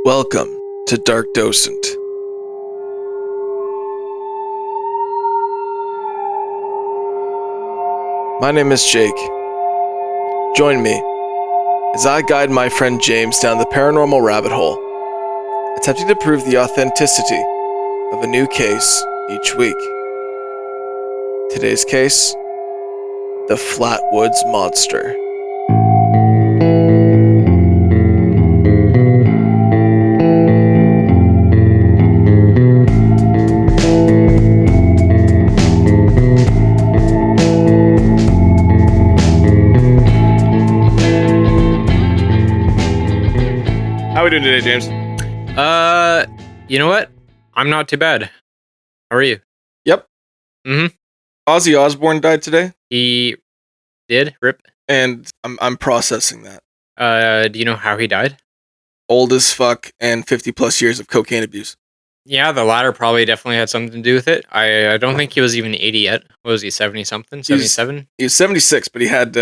Welcome to Dark Docent. My name is Jake. Join me as I guide my friend James down the paranormal rabbit hole, attempting to prove the authenticity of a new case each week. Today's case, the Flatwoods Monster. How are we doing today, James? You know what? I'm not too bad. How are you? Yep. Mm-hmm. Ozzy Osbourne died today, He did? Rip. and I'm processing that. Do you know how he died? Old as fuck and 50 plus years of cocaine abuse. Yeah, the latter probably definitely had something to do with it. I don't think he was even 80 yet. What was he, 70-something? 77? He was 76, but he had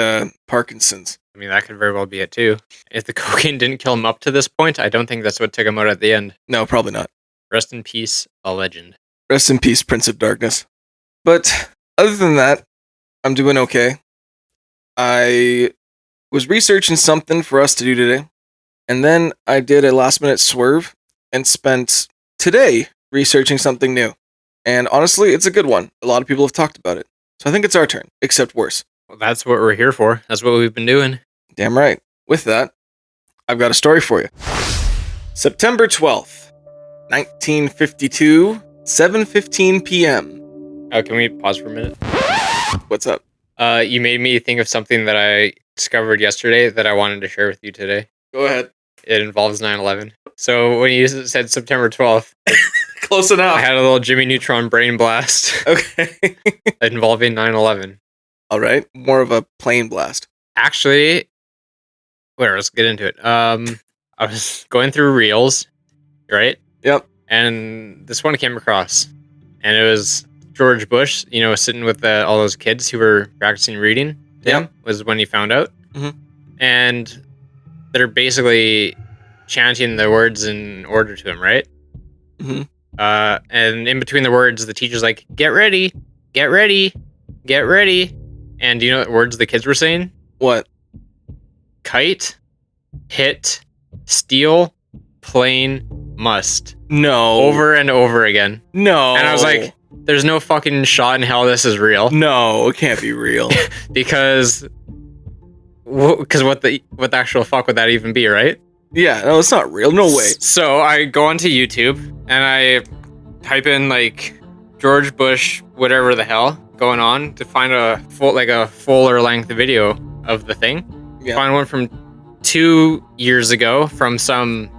Parkinson's. I mean, that could very well be it, too. If the cocaine didn't kill him up to this point, I don't think that's what took him out at the end. No, probably not. Rest in peace, a legend. Rest in peace, Prince of Darkness. But other than that, I'm doing okay. I was researching something for us to do today, and then I did a last minute swerve and spent today researching something new. And honestly, it's a good one. A lot of people have talked about it. So I think it's our turn, except worse. Well, that's what we're here for. That's what we've been doing. Damn right. With that, I've got a story for you. September 12th, 1952, 7:15 p.m. Can we pause for a minute? What's up? You made me think of something that I discovered yesterday that I wanted to share with you today. Go ahead. It involves 9/11. So when you said September 12th, Close enough. I had a little Jimmy Neutron brain blast Okay. involving 9/11. All right. More of a plane blast. Actually, let's get into it. I was going through Reels, right? Yep. And this one came across, and it was George Bush, sitting with all those kids who were practicing reading. Yep. Was when he found out. Mhm. And they're basically chanting the words in order to him, right? Mm-hmm. And in between the words, the teacher's like, "Get ready, get ready, get ready." And do you know what words the kids were saying? What? Kite, hit, steal, plane, must. No. Over and over again. No. And I was like, there's no fucking shot in hell this is real. No, it can't be real. Because what the actual fuck would that even be, right? Yeah, no, it's not real. No way. So I go onto YouTube and I type in like George Bush, whatever the hell going on to find a fuller length video of the thing. Yeah. Find one from 2 years ago from some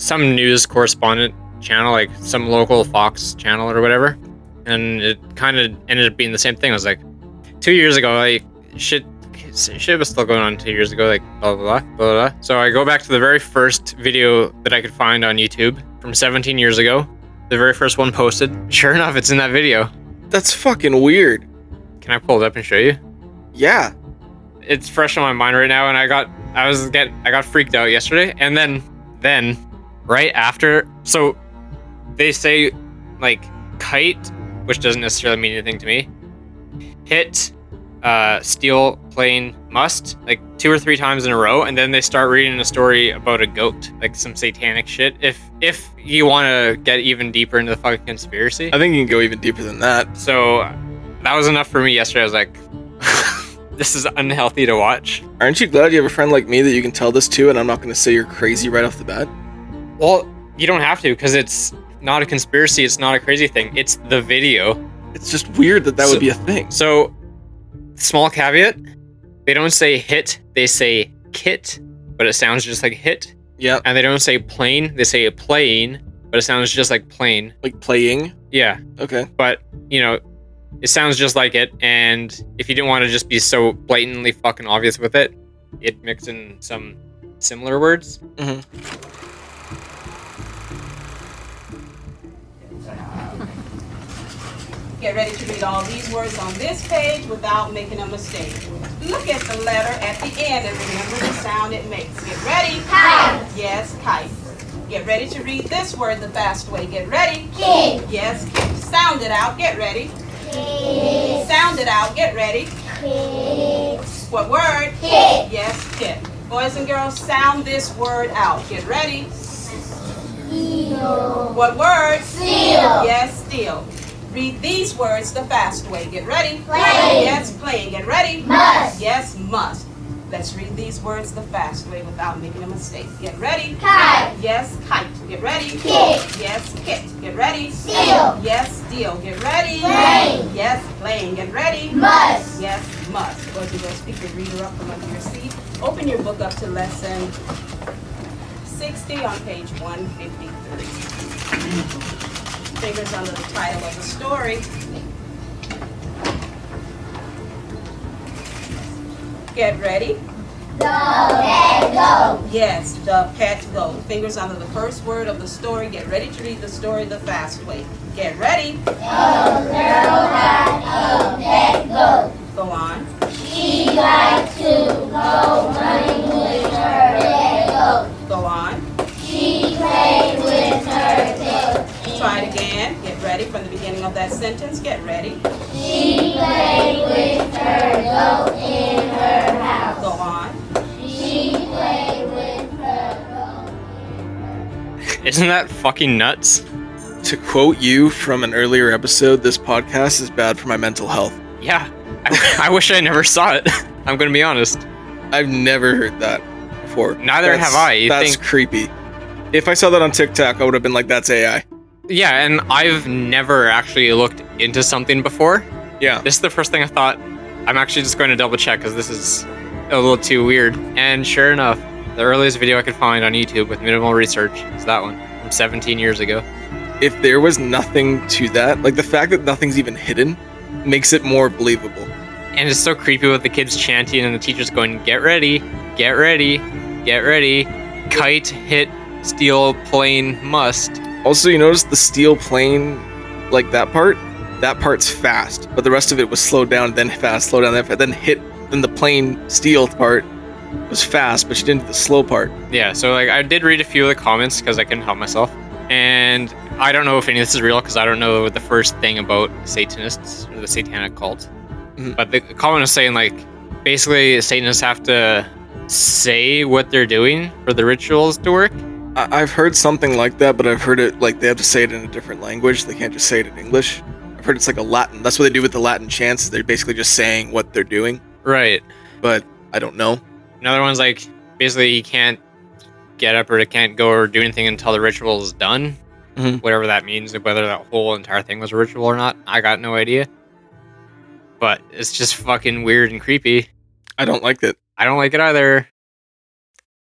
news correspondent channel, like some local Fox channel or whatever. And it kind of ended up being the same thing. I was like, 2 years ago, like shit was still going on 2 years ago, like blah, blah, blah, blah, blah. So I go back to the very first video that I could find on YouTube from 17 years ago. The very first one posted. Sure enough, it's in that video. That's fucking weird. Can I pull it up and show you? Yeah. It's fresh on my mind right now, and I got freaked out yesterday. And then right after, so they say like kite, which doesn't necessarily mean anything to me. Hit, steal, plane, must, like 2 or 3 times in a row, and then they start reading a story about a goat, like some satanic shit. If you want to get even deeper into the fucking conspiracy, I think you can go even deeper than that. so that was enough for me yesterday. I was like, this is unhealthy to watch. Aren't you glad you have a friend like me that you can tell this to, and I'm not going to say you're crazy right off the bat? Well, you don't have to, because it's not a conspiracy. It's not a crazy thing. It's the video. It's just weird that would be a thing. So, small caveat, they don't say hit, they say kit, but it sounds just like hit. Yeah. And they don't say plane, they say plane, but it sounds just like plane. Like playing? Yeah. Okay. But, it sounds just like it, and if you didn't want to just be so blatantly fucking obvious with it, it mixed in some similar words. Mm-hmm. Get ready to read all these words on this page without making a mistake. Look at the letter at the end and remember the sound it makes. Get ready. Kite. Yes, kite. Get ready to read this word the fast way. Get ready. Kid. Yes, kid. Sound it out. Get ready. Kid. Sound it out. Get ready. Kid. What word? Kid. Yes, kid. Boys and girls, sound this word out. Get ready. Seal. What word? Seal. Yes, steal. Read these words the fast way. Get ready. Play. Yes, playing. Get ready. Must. Yes, must. Let's read these words the fast way without making a mistake. Get ready. Kite. Yes, kite. Get ready. Kit. Yes, kit. Get ready. Seal. Yes, steal. Get ready. Plane. Yes, playing. Get ready. Must. Yes, must. Boys and girls, pick your reader up from under your seat. Open your book up to lesson 60 on page 153. Fingers under the title of the story. Get ready. The pet go. Yes, the pet go. Fingers under the first word of the story. Get ready to read the story the fast way. Get ready. A girl had a pet goat. Go on. She liked to go running with her pet goat. Go on. She played with her goat. Try it again. Get ready from the beginning of that sentence. Get ready. She played with her goat in her house. Go on. She played with her goat. Isn't that fucking nuts? To quote you from an earlier episode, this podcast is bad for my mental health. Yeah. I wish I never saw it. I'm gonna be honest. I've never heard that before. Neither have I. You That's think- creepy. If I saw that on TikTok, I would have been like, that's AI. Yeah, and I've never actually looked into something before. Yeah. This is the first thing I thought. I'm actually just going to double check because this is a little too weird. And sure enough, the earliest video I could find on YouTube with minimal research is that one from 17 years ago. If there was nothing to that, like the fact that nothing's even hidden, makes it more believable. And it's so creepy with the kids chanting and the teachers going, get ready, get ready, get ready. Kite, hit, steel, plane, must. Also, you notice the steel plane, like that part's fast, but the rest of it was slowed down, then fast, slowed down, then fast, then hit, then the plane steel part was fast, but she didn't do the slow part. Yeah, so like I did read a few of the comments because I couldn't help myself. And I don't know if any of this is real because I don't know the first thing about Satanists or the satanic cult. Mhm. But the comment was saying like basically Satanists have to say what they're doing for the rituals to work. I've heard something like that, but I've heard it like they have to say it in a different language. They can't just say it in English. I've heard it's like a Latin. That's what they do with the Latin chants. They're basically just saying what they're doing, Right. but I don't know. Another one's like basically you can't get up or can't go or do anything until the ritual is done. Mhm. Whatever that means, whether that whole entire thing was a ritual or not, I got no idea. But it's just fucking weird and creepy. I don't like it. I don't like it either.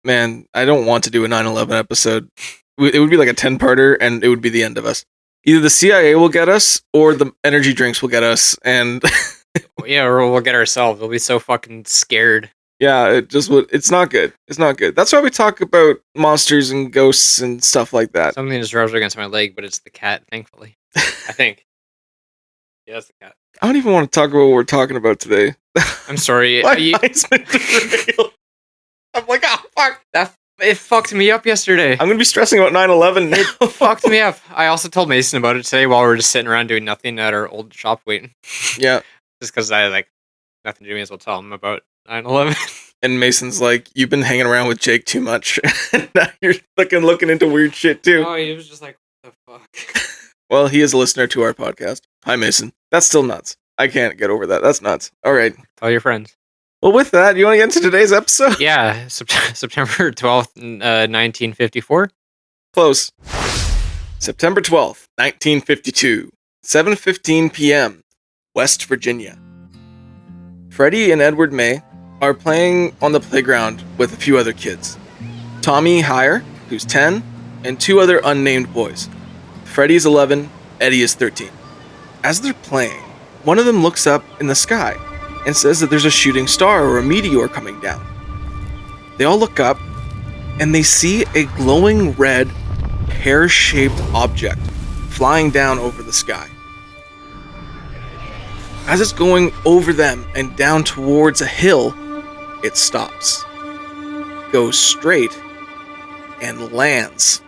Man, I don't want to do a 9/11 episode. It would be like a 10-parter, and it would be the end of us. Either the CIA will get us, or the energy drinks will get us, and Yeah, or we'll get ourselves. We'll be so fucking scared. yeah, it just would. It's not good. It's not good. That's why we talk about monsters and ghosts and stuff like that. Something just rubs against my leg, but it's the cat, thankfully. I think. Yeah, it's the cat. I don't even want to talk about what we're talking about today. I'm sorry. My You- mind's been derailed. I'm like, oh fuck. it fucked me up yesterday. I'm gonna be stressing about 9/11 now. It fucked me up. I also told Mason about it today while we were just sitting around doing nothing at our old shop waiting. Yeah, Just because I like nothing to do, may as well tell him about 9/11. and Mason's like, you've been hanging around with Jake too much. And now you're looking into weird shit too. Oh, he was just like, what the fuck? Well, he is a listener to our podcast. Hi, Mason. That's still nuts. I can't get over that. That's nuts. All right. Tell your friends. Well, with that, you want to get into today's episode? Yeah, September 12th, 1954. Close. September 12th, 1952, 7:15 p.m., West Virginia. Freddie and Edward May are playing on the playground with a few other kids. Tommy Heyer, who's 10, and two other unnamed boys. Freddie is 11, Eddie is 13. As they're playing, one of them looks up in the sky and says that there's a shooting star or a meteor coming down. They all look up and they see a glowing red, pear-shaped object flying down over the sky. As it's going over them and down towards a hill, it stops, goes straight, and lands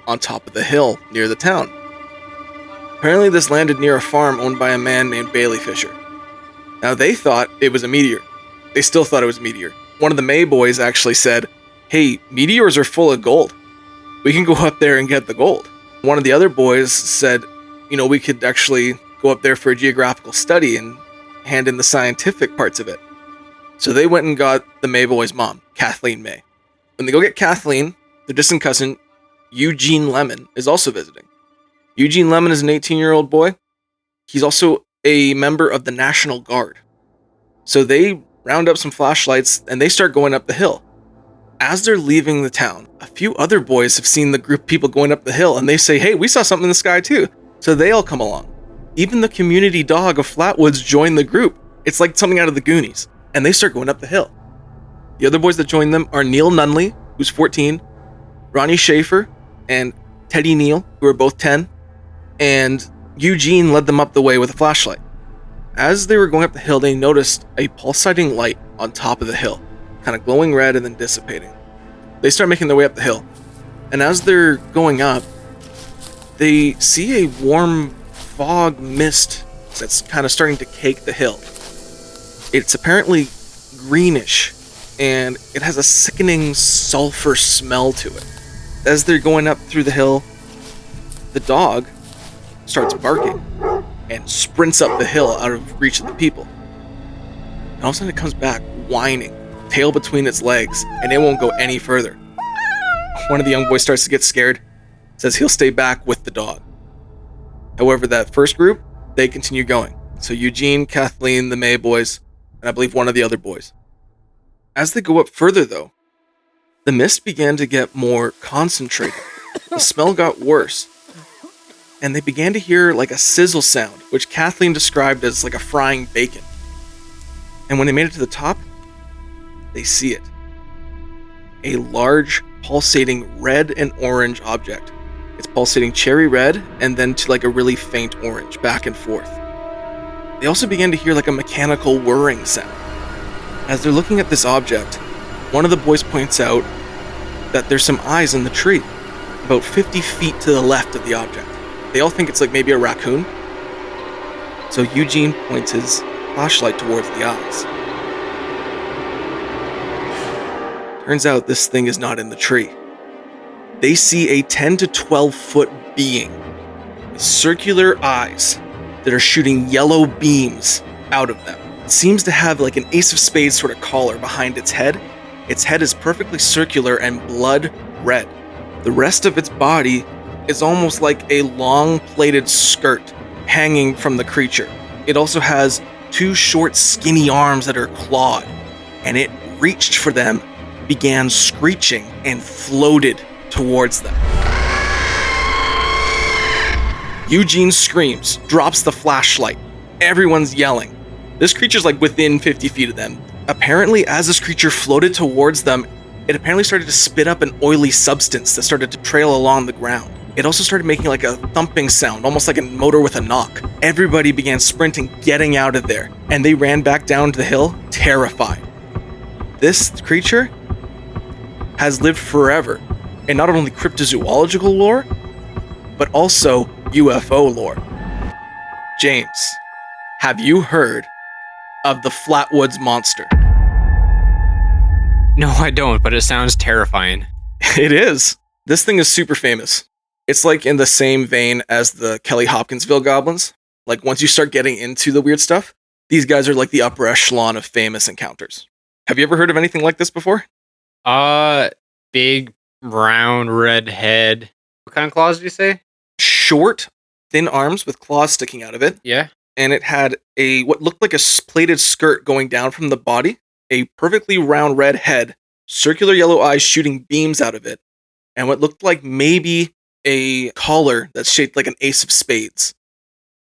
on top of the hill near the town. Apparently this landed near a farm owned by a man named Bailey Fisher. Now they thought it was a meteor. They still thought it was a meteor. One of the May boys actually said, "Hey, meteors are full of gold. We can go up there and get the gold." One of the other boys said, we could actually go up there for a geographical study and hand in the scientific parts of it. So they went and got the May boy's mom, Kathleen May. When they go get Kathleen, their distant cousin, Eugene Lemon, is also visiting. Eugene Lemon is an 18-year-old boy. He's also a member of the National Guard. So they round up some flashlights and they start going up the hill. As they're leaving the town, a few other boys have seen the group of people going up the hill and they say, "Hey, we saw something in the sky too." So they all come along. Even the community dog of Flatwoods joined the group. It's like something out of the Goonies. And they start going up the hill. The other boys that join them are Neil Nunley, who's 14, Ronnie Schaefer, and Teddy Neal, who are both 10, and Eugene led them up the way with a flashlight. As they were going up the hill, they noticed a pulsating light on top of the hill, kind of glowing red and then dissipating. They start making their way up the hill, and as they're going up, they see a warm fog mist that's kind of starting to cake the hill. It's apparently greenish, and it has a sickening sulfur smell to it. As they're going up through the hill, the dog starts barking and sprints up the hill out of reach of the people. And all of a sudden it comes back whining, tail between its legs, and it won't go any further. One of the young boys starts to get scared, says he'll stay back with the dog. However, that first group, they continue going. So Eugene, Kathleen, the May boys, and I believe one of the other boys. As they go up further, though, the mist began to get more concentrated. The smell got worse. And they began to hear like a sizzle sound, which Kathleen described as like a frying bacon. And when they made it to the top, they see it. A large, pulsating red and orange object. It's pulsating cherry red and then to like a really faint orange, back and forth. They also began to hear like a mechanical whirring sound. As they're looking at this object, one of the boys points out that there's some eyes in the tree, about 50 feet to the left of the object. They all think it's like maybe a raccoon. So Eugene points his flashlight towards the eyes. Turns out this thing is not in the tree. They see a 10 to 12 foot being with circular eyes that are shooting yellow beams out of them. It seems to have like an ace of spades sort of collar behind its head. Its head is perfectly circular and blood red. The rest of its body is almost like a long plaited skirt hanging from the creature. It also has two short skinny arms that are clawed, and it reached for them, began screeching, and floated towards them. Eugene screams, drops the flashlight. Everyone's yelling. This creature's like within 50 feet of them. Apparently, as this creature floated towards them, it apparently started to spit up an oily substance that started to trail along the ground. It also started making like a thumping sound, almost like a motor with a knock. Everybody began sprinting, getting out of there, and they ran back down to the hill, terrified. This creature has lived forever in not only cryptozoological lore, but also UFO lore. James, have you heard of the Flatwoods Monster? No, I don't, but it sounds terrifying. It is. This thing is super famous. It's like in the same vein as the Kelly Hopkinsville goblins. Like once you start getting into the weird stuff, these guys are like the upper echelon of famous encounters. Have you ever heard of anything like this before? Big, round, red head. What kind of claws do you say? Short, thin arms with claws sticking out of it. Yeah. And it had what looked like a plaited skirt going down from the body, a perfectly round red head, circular yellow eyes shooting beams out of it, and what looked like maybe a collar that's shaped like an ace of spades.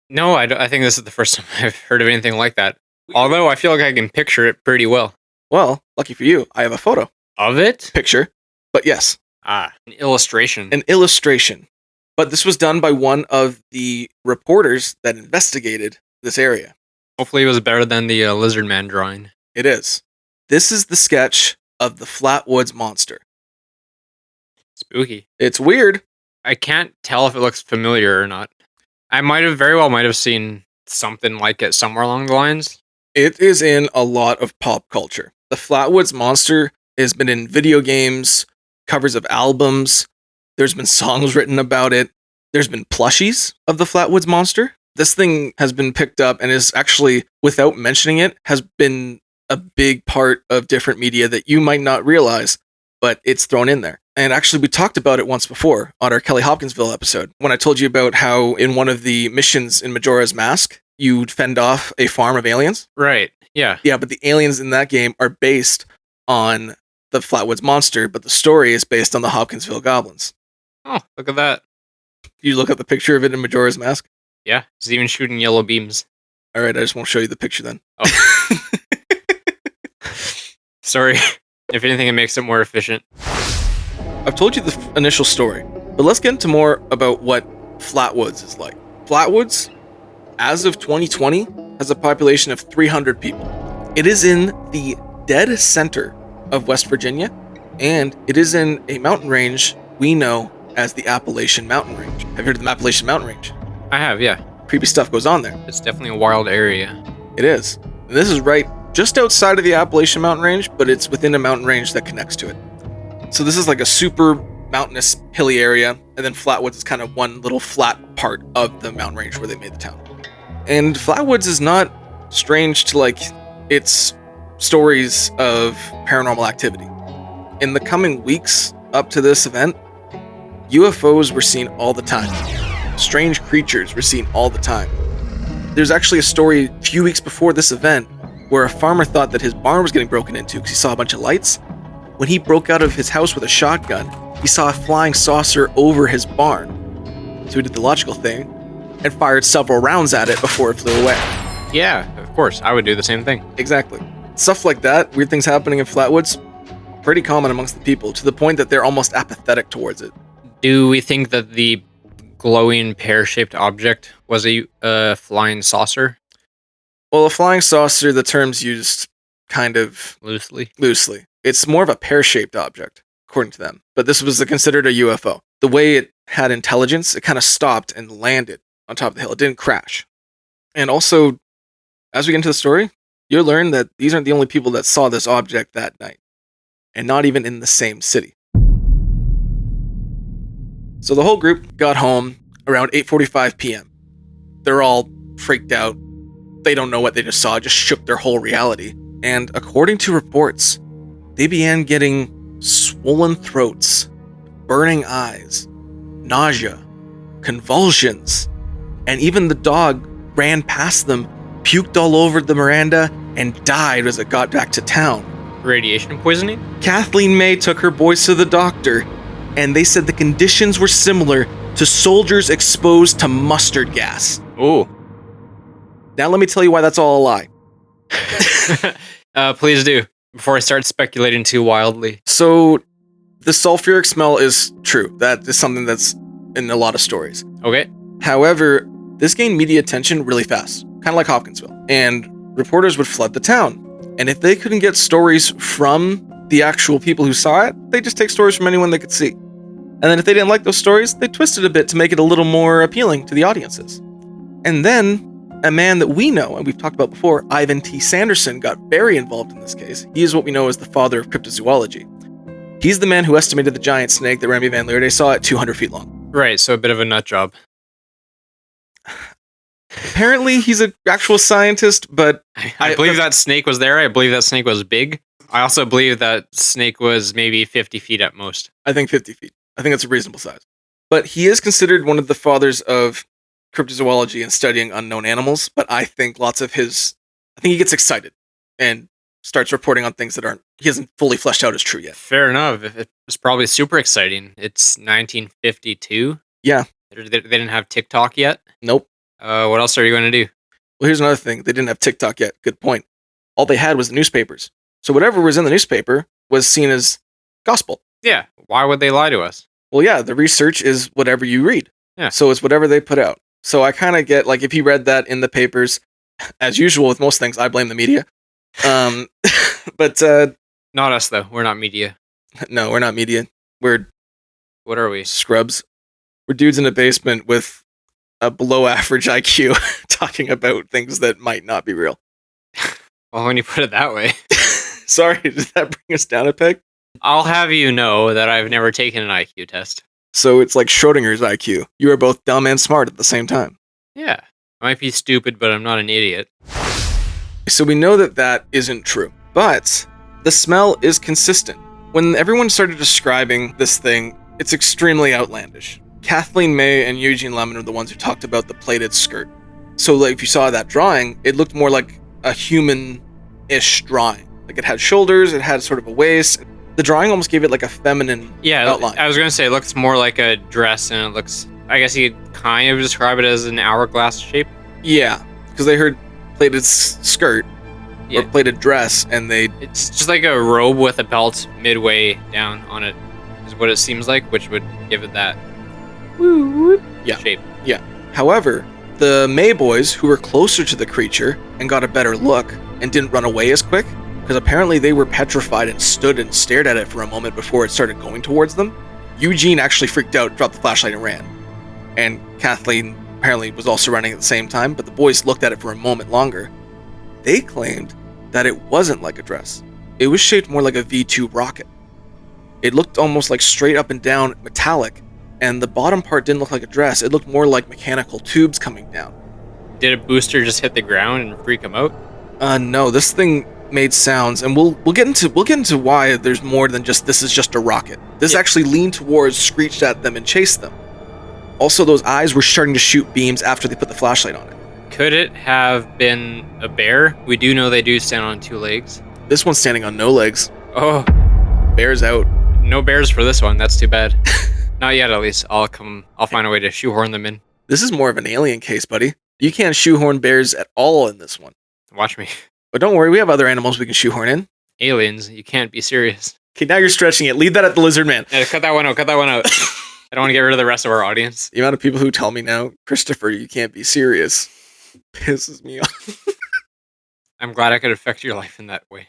No, I think this is the first time I've heard of anything like that. Although I feel like I can picture it pretty well. Well, lucky for you, I have a photo. Of it? Picture. But yes. An illustration. An illustration. But this was done by one of the reporters that investigated this area. Hopefully it was better than the lizard man drawing. It is. This is the sketch of the Flatwoods Monster. Spooky. It's weird. I can't tell if it looks familiar or not. I might have seen something like it somewhere along the lines. It is in a lot of pop culture. The Flatwoods Monster has been in video games, covers of albums. There's been songs written about it. There's been plushies of the Flatwoods Monster. This thing has been picked up and is actually, without mentioning it, has been a big part of different media that you might not realize, but it's thrown in there. And actually, we talked about it once before on our Kelly Hopkinsville episode when I told you about how in one of the missions in Majora's Mask, you fend off a farm of aliens. Right. Yeah. Yeah, but the aliens in that game are based on the Flatwoods Monster, but the story is based on the Hopkinsville Goblins. Oh, look at that. You look at the picture of it in Majora's Mask. Yeah. It's even shooting yellow beams. All right, I just won't show you the picture then. Oh. Sorry. If anything, it makes it more efficient. I've told you the initial story, but let's get into more about what Flatwoods is like. Flatwoods, as of 2020, has a population of 300 people. It is in the dead center of West Virginia, and it is in a mountain range we know as the Appalachian Mountain Range. Have you heard of the Appalachian Mountain Range? I have, yeah. Creepy stuff goes on there. It's definitely a wild area. It is. And this is right just outside of the Appalachian Mountain Range, but it's within a mountain range that connects to it. So this is like a super mountainous, hilly area, and then Flatwoods is kind of one little flat part of the mountain range where they made the town. And Flatwoods is not strange to like its stories of paranormal activity. In the coming weeks up to this event, UFOs were seen all the time. Strange creatures were seen all the time. There's actually a story a few weeks before this event where a farmer thought that his barn was getting broken into because he saw a bunch of lights. When he broke out of his house with a shotgun, he saw a flying saucer over his barn. So he did the logical thing and fired several rounds at it before it flew away. Yeah, of course. I would do the same thing. Exactly. Stuff like that, weird things happening in Flatwoods, pretty common amongst the people, to the point that they're almost apathetic towards it. Do we think that the glowing pear-shaped object was a flying saucer? Well, a flying saucer, the term's used kind of Loosely. It's more of a pear-shaped object, according to them. But this was considered a UFO. The way it had intelligence, it kind of stopped and landed on top of the hill. It didn't crash. And also, as we get into the story, you'll learn that these aren't the only people that saw this object that night. And not even in the same city. So the whole group got home around 8:45 p.m. They're all freaked out. They don't know what they just saw. It just shook their whole reality. And according to reports, they began getting swollen throats, burning eyes, nausea, convulsions, and even the dog ran past them, puked all over the veranda, and died as it got back to town. Radiation poisoning? Kathleen May took her boys to the doctor, and they said the conditions were similar to soldiers exposed to mustard gas. Ooh. Now let me tell you why that's all a lie. Please do, before I start speculating too wildly. So, the sulfuric smell is true. That is something that's in a lot of stories. Okay. However, this gained media attention really fast, kind of like Hopkinsville. And reporters would flood the town. And if they couldn't get stories from the actual people who saw it, they'd just take stories from anyone they could see. And then if they didn't like those stories, they twisted a bit to make it a little more appealing to the audiences. And then a man that we know, and we've talked about before, Ivan T. Sanderson, got very involved in this case. He is what we know as the father of cryptozoology. He's the man who estimated the giant snake that Remy Van Lierde saw at 200 feet long. Right, so a bit of a nut job. Apparently, he's an actual scientist, but I believe that snake was there. I believe that snake was big. I also believe that snake was maybe 50 feet at most. I think 50 feet. I think that's a reasonable size. But he is considered one of the fathers of cryptozoology and studying unknown animals, but I think I think he gets excited and starts reporting on things that he hasn't fully fleshed out as true yet. Fair enough. It was probably super exciting. It's 1952. Yeah. They didn't have TikTok yet. Nope. What else are you going to do? Well, here's another thing. They didn't have TikTok yet. Good point. All they had was the newspapers. So whatever was in the newspaper was seen as gospel. Yeah. Why would they lie to us? Well, yeah, the research is whatever you read. Yeah. So it's whatever they put out. So I kind of get, like, if he read that in the papers, as usual with most things, I blame the media. But not us, though. We're not media. No, we're not media. We're What are we? scrubs. We're dudes in a basement with a below average IQ talking about things that might not be real. Well, when you put it that way. Sorry, did that bring us down a peg? I'll have you know that I've never taken an IQ test. So it's like Schrodinger's IQ. You are both dumb and smart at the same time. Yeah. I might be stupid, but I'm not an idiot. So we know that that isn't true. But the smell is consistent. When everyone started describing this thing, it's extremely outlandish. Kathleen May and Eugene Lemon are the ones who talked about the plated skirt. So like, if you saw that drawing, it looked more like a human-ish drawing. Like it had shoulders, it had sort of a waist. The drawing almost gave it like a feminine outline. I was going to say it looks more like a dress, and it looks, I guess you could kind of describe it as an hourglass shape. Yeah, because they heard plated skirt or plated dress, and it's just like a robe with a belt midway down on it, is what it seems like, which would give it that shape. Yeah. However, the May boys, who were closer to the creature and got a better look and didn't run away as quick, because apparently they were petrified and stood and stared at it for a moment before it started going towards them. Eugene actually freaked out, dropped the flashlight, and ran. And Kathleen apparently was also running at the same time, but the boys looked at it for a moment longer. They claimed that it wasn't like a dress. It was shaped more like a V2 rocket. It looked almost like straight up and down metallic, and the bottom part didn't look like a dress. It looked more like mechanical tubes coming down. Did a booster just hit the ground and freak him out? No, this thing made sounds, and we'll get into why there's more than just this is just a rocket. This actually leaned towards, screeched at them, and chased them. Also, those eyes were starting to shoot beams after they put the flashlight on it. Could it have been a bear? We do know they do stand on 2 legs. This one's standing on no legs. Oh, Bear's out. no bears for this one. That's too bad. Not yet, at least. I'll find a way to shoehorn them in. This is more of an alien case, buddy. You can't shoehorn bears at all in this one. Watch me. But don't worry, we have other animals we can shoehorn in. Aliens, you can't be serious. Okay, now you're stretching it. Leave that at the lizard man. Yeah, cut that one out. I don't want to get rid of the rest of our audience. The amount of people who tell me now, Christopher, you can't be serious, pisses me off. I'm glad I could affect your life in that way.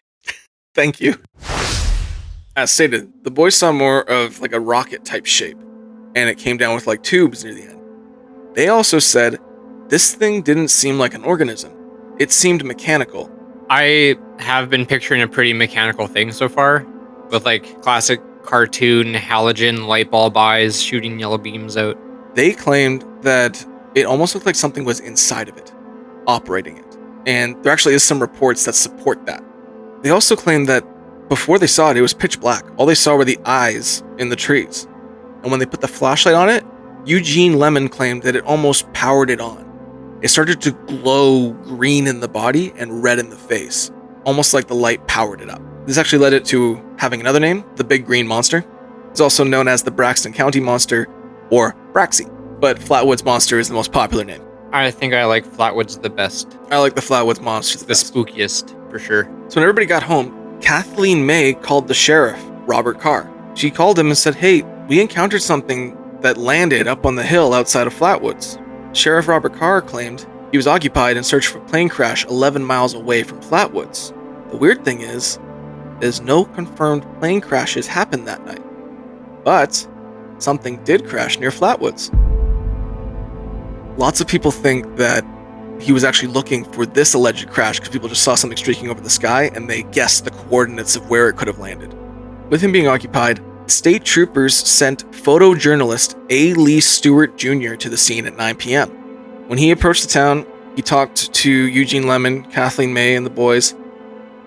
Thank you. As stated, the boys saw more of like a rocket type shape, and it came down with like tubes near the end. They also said this thing didn't seem like an organism. It seemed mechanical. I have been picturing a pretty mechanical thing so far, with like classic cartoon halogen light bulb eyes shooting yellow beams out. They claimed that it almost looked like something was inside of it, operating it. And there actually is some reports that support that. They also claimed that before they saw it, it was pitch black. All they saw were the eyes in the trees. And when they put the flashlight on it, Eugene Lemon claimed that it almost powered it on. It started to glow green in the body and red in the face, almost like the light powered it up. This actually led it to having another name, the Big Green Monster. It's also known as the Braxton County Monster, or Braxy, but Flatwoods Monster is the most popular name. I think I like Flatwoods the best. I like the Flatwoods Monster the spookiest, for sure. So when everybody got home, Kathleen May called the sheriff, Robert Carr. She called him and said, "Hey, we encountered something that landed up on the hill outside of Flatwoods." Sheriff Robert Carr claimed he was occupied and searched for a plane crash 11 miles away from Flatwoods. The weird thing is, there's no confirmed plane crashes happened that night. But something did crash near Flatwoods. Lots of people think that he was actually looking for this alleged crash because people just saw something streaking over the sky and they guessed the coordinates of where it could have landed. With him being occupied, state troopers sent photojournalist A. Lee Stewart Jr. to the scene at 9 p.m. When he approached the town, he talked to Eugene Lemon, Kathleen May, and the boys,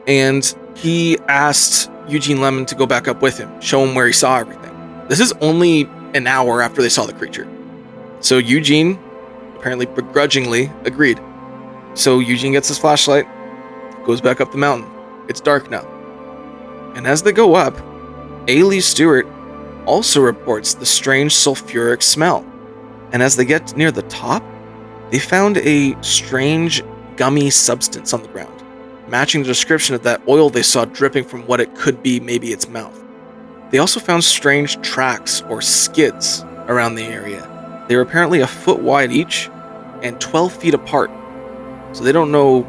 and he asked Eugene Lemon to go back up with him, show him where he saw everything. This is only an hour after they saw the creature. So Eugene, apparently begrudgingly, agreed. So Eugene gets his flashlight, goes back up the mountain. It's dark now. And as they go up, A. Lee Stewart also reports the strange sulfuric smell. And as they get near the top, they found a strange gummy substance on the ground, matching the description of that oil they saw dripping from what it could be maybe its mouth. They also found strange tracks or skids around the area. They were apparently a foot wide each and 12 feet apart. So they don't know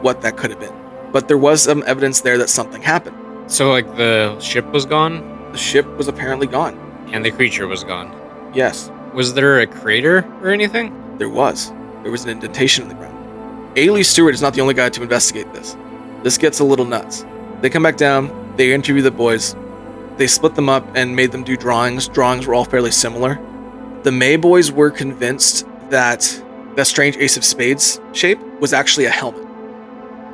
what that could have been. But there was some evidence there that something happened. So, like, the ship was gone? The ship was apparently gone. And the creature was gone. Yes. Was there a crater or anything? There was an indentation in the ground. Ailey Stewart is not the only guy to investigate this. This gets a little nuts. They come back down, they interview the boys, they split them up and made them do drawings. Drawings were all fairly similar. The May boys were convinced that the strange Ace of Spades shape was actually a helmet.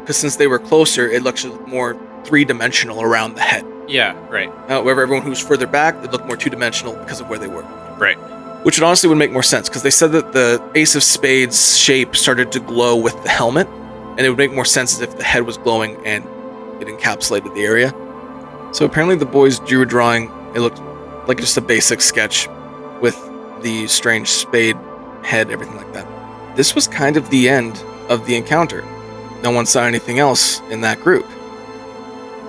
Because since they were closer, it looked more three-dimensional around the head. Yeah, right. However, everyone who was further back, it looked more two-dimensional because of where they were. Right. Which would honestly would make more sense, because they said that the Ace of Spades shape started to glow with the helmet, and it would make more sense as if the head was glowing and it encapsulated the area. So apparently the boys drew a drawing. It looked like just a basic sketch with the strange spade head, everything like that. This was kind of the end of the encounter. No one saw anything else in that group.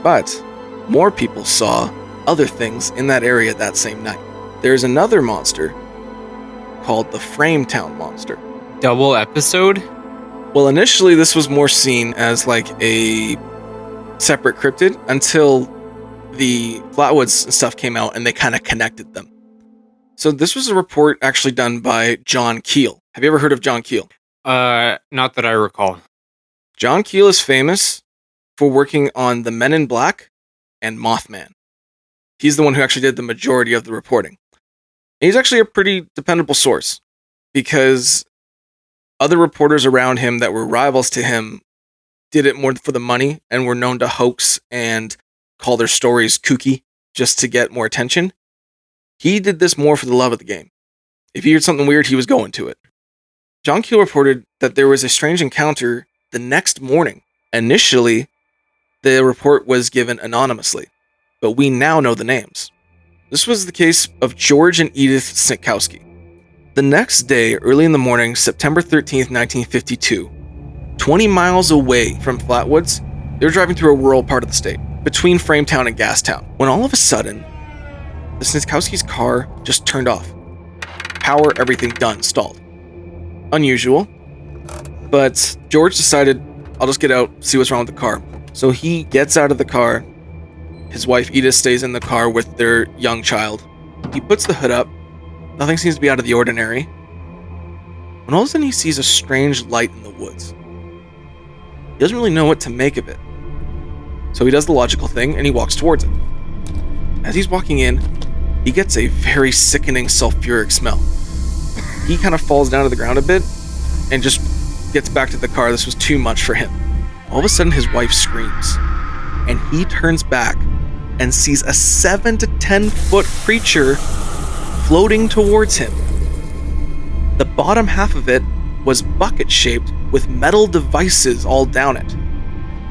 But more people saw other things in that area that same night. There's another monster called the Frametown Monster. Double episode? Well, initially this was more seen as like a separate cryptid until the Flatwoods and stuff came out and they kind of connected them. So this was a report actually done by John Keel. Have you ever heard of John Keel? Not that I recall. John Keel is famous for working on the Men in Black and Mothman. He's the one who actually did the majority of the reporting. And he's actually a pretty dependable source because other reporters around him that were rivals to him did it more for the money and were known to hoax and call their stories kooky just to get more attention. He did this more for the love of the game. If he heard something weird, he was going to it. John Keel reported that there was a strange encounter the next morning. Initially, the report was given anonymously, but we now know the names. This was the case of George and Edith Sinkowski. The next day, early in the morning, September 13th, 1952, 20 miles away from Flatwoods, they were driving through a rural part of the state, between Frametown and Gastown, when all of a sudden, the Sinkowski's car just turned off. Power, everything done, stalled. Unusual, but George decided, I'll just get out, see what's wrong with the car. So he gets out of the car. His wife Edith stays in the car with their young child. He puts the hood up. Nothing seems to be out of the ordinary. When all of a sudden he sees a strange light in the woods. He doesn't really know what to make of it. So he does the logical thing and he walks towards it. As he's walking in, he gets a very sickening sulfuric smell. He kind of falls down to the ground a bit and just gets back to the car. This was too much for him. All of a sudden his wife screams and he turns back and sees a 7 to 10 foot creature floating towards him. The bottom half of it was bucket shaped with metal devices all down it,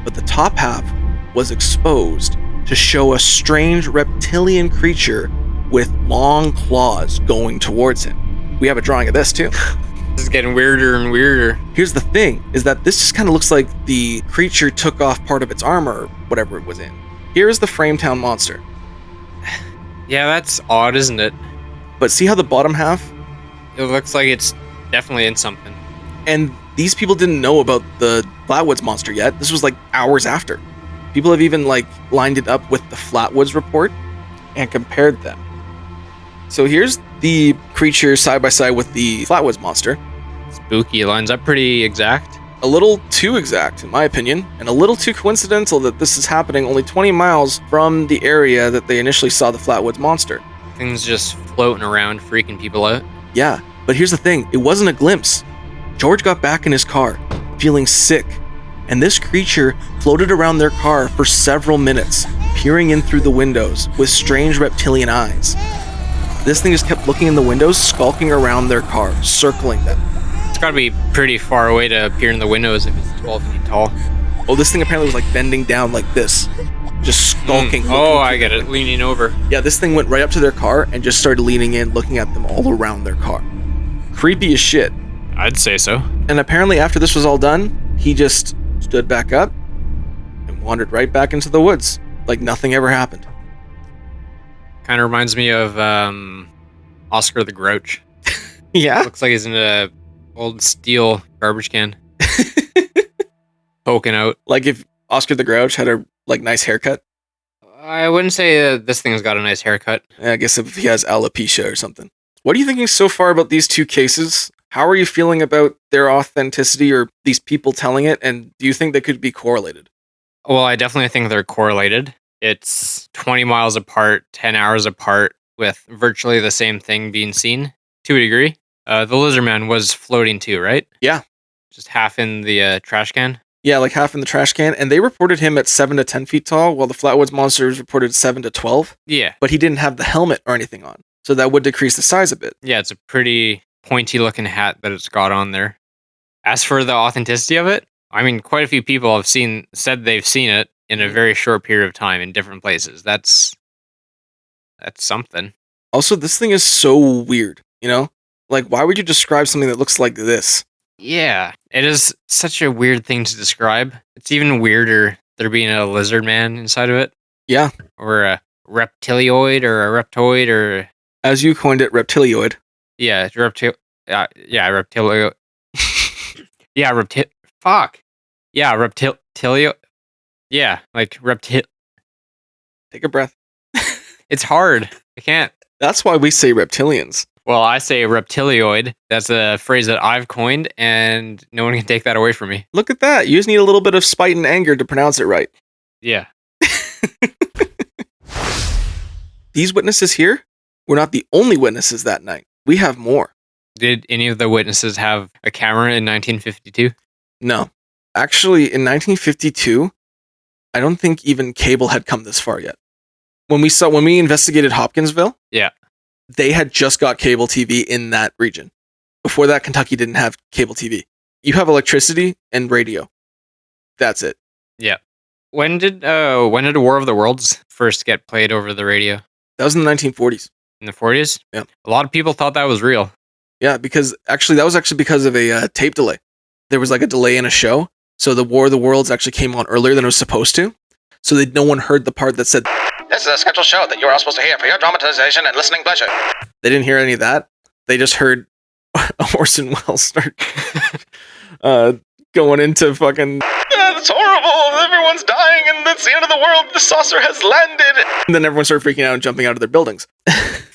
but the top half was exposed to show a strange reptilian creature with long claws going towards him. We have a drawing of this too. This is getting weirder and weirder. Here's the thing, is that this just kind of looks like the creature took off part of its armor or whatever it was in. Here's the Frametown Monster. Yeah, that's odd, isn't it? But see how the bottom half? It looks like it's definitely in something. And these people didn't know about the Flatwoods Monster yet. This was like hours after. People have even like lined it up with the Flatwoods report and compared them. So here's the creature side by side with the Flatwoods Monster. Spooky, lines up pretty exact. A little too exact, in my opinion, and a little too coincidental that this is happening only 20 miles from the area that they initially saw the Flatwoods Monster. Things just floating around, freaking people out. Yeah, but here's the thing, it wasn't a glimpse. George got back in his car, feeling sick, and this creature floated around their car for several minutes, peering in through the windows with strange reptilian eyes. This thing just kept looking in the windows, skulking around their car, circling them. It's gotta be pretty far away to appear in the windows if it's 12 feet tall. Oh, this thing apparently was like bending down like this, just skulking. Oh, I get it, leaning over. Yeah, this thing went right up to their car and just started leaning in, looking at them all around their car. Creepy as shit. I'd say so. And apparently after this was all done, he just stood back up and wandered right back into the woods, like nothing ever happened. Kind of reminds me of Oscar the Grouch. Yeah? Looks like he's in a old steel garbage can. Poking out. Like if Oscar the Grouch had a like nice haircut. I wouldn't say this thing's got a nice haircut. I guess if he has alopecia or something. What are you thinking so far about these two cases? How are you feeling about their authenticity or these people telling it? And do you think they could be correlated? Well, I definitely think they're correlated. It's 20 miles apart, 10 hours apart, with virtually the same thing being seen to a degree. The lizard man was floating too, right? Yeah. Just half in the trash can. Yeah, like half in the trash can. And they reported him at 7 to 10 feet tall, while the Flatwoods Monster was reported 7 to 12. Yeah. But he didn't have the helmet or anything on. So that would decrease the size a bit. Yeah, it's a pretty pointy looking hat that it's got on there. As for the authenticity of it, I mean, quite a few people have said they've seen it in a very short period of time in different places. That's something. Also, this thing is so weird, you know? Like, why would you describe something that looks like this? Yeah, it is such a weird thing to describe. It's even weirder there being a lizard man inside of it. Yeah. Or a reptilioid or a reptoid or... As you coined it, reptilioid. Yeah, reptilio... yeah, fuck. Yeah, reptilio... Yeah, like reptil... Take a breath. It's hard. I can't. That's why we say reptilians. Well, I say reptilioid. That's a phrase that I've coined, and no one can take that away from me. Look at that. You just need a little bit of spite and anger to pronounce it right. Yeah. These witnesses here were not the only witnesses that night. We have more. Did any of the witnesses have a camera in 1952? No. Actually, in 1952, I don't think even cable had come this far yet. When we investigated Hopkinsville, yeah, they had just got cable TV in that region. Before that, Kentucky didn't have cable TV. You have electricity and radio. That's it. Yeah. When did War of the Worlds first get played over the radio? That was in the 1940s. In the 40s? Yeah. A lot of people thought that was real. Yeah, because that was actually because of a tape delay. There was like a delay in a show, so the War of the Worlds actually came on earlier than it was supposed to. So that no one heard the part that said, "This is a scheduled show that you're all supposed to hear for your dramatization and listening pleasure." They didn't hear any of that. They just heard Orson Welles start going into fucking, "That's horrible, everyone's dying and it's the end of the world, the saucer has landed." And then everyone started freaking out and jumping out of their buildings.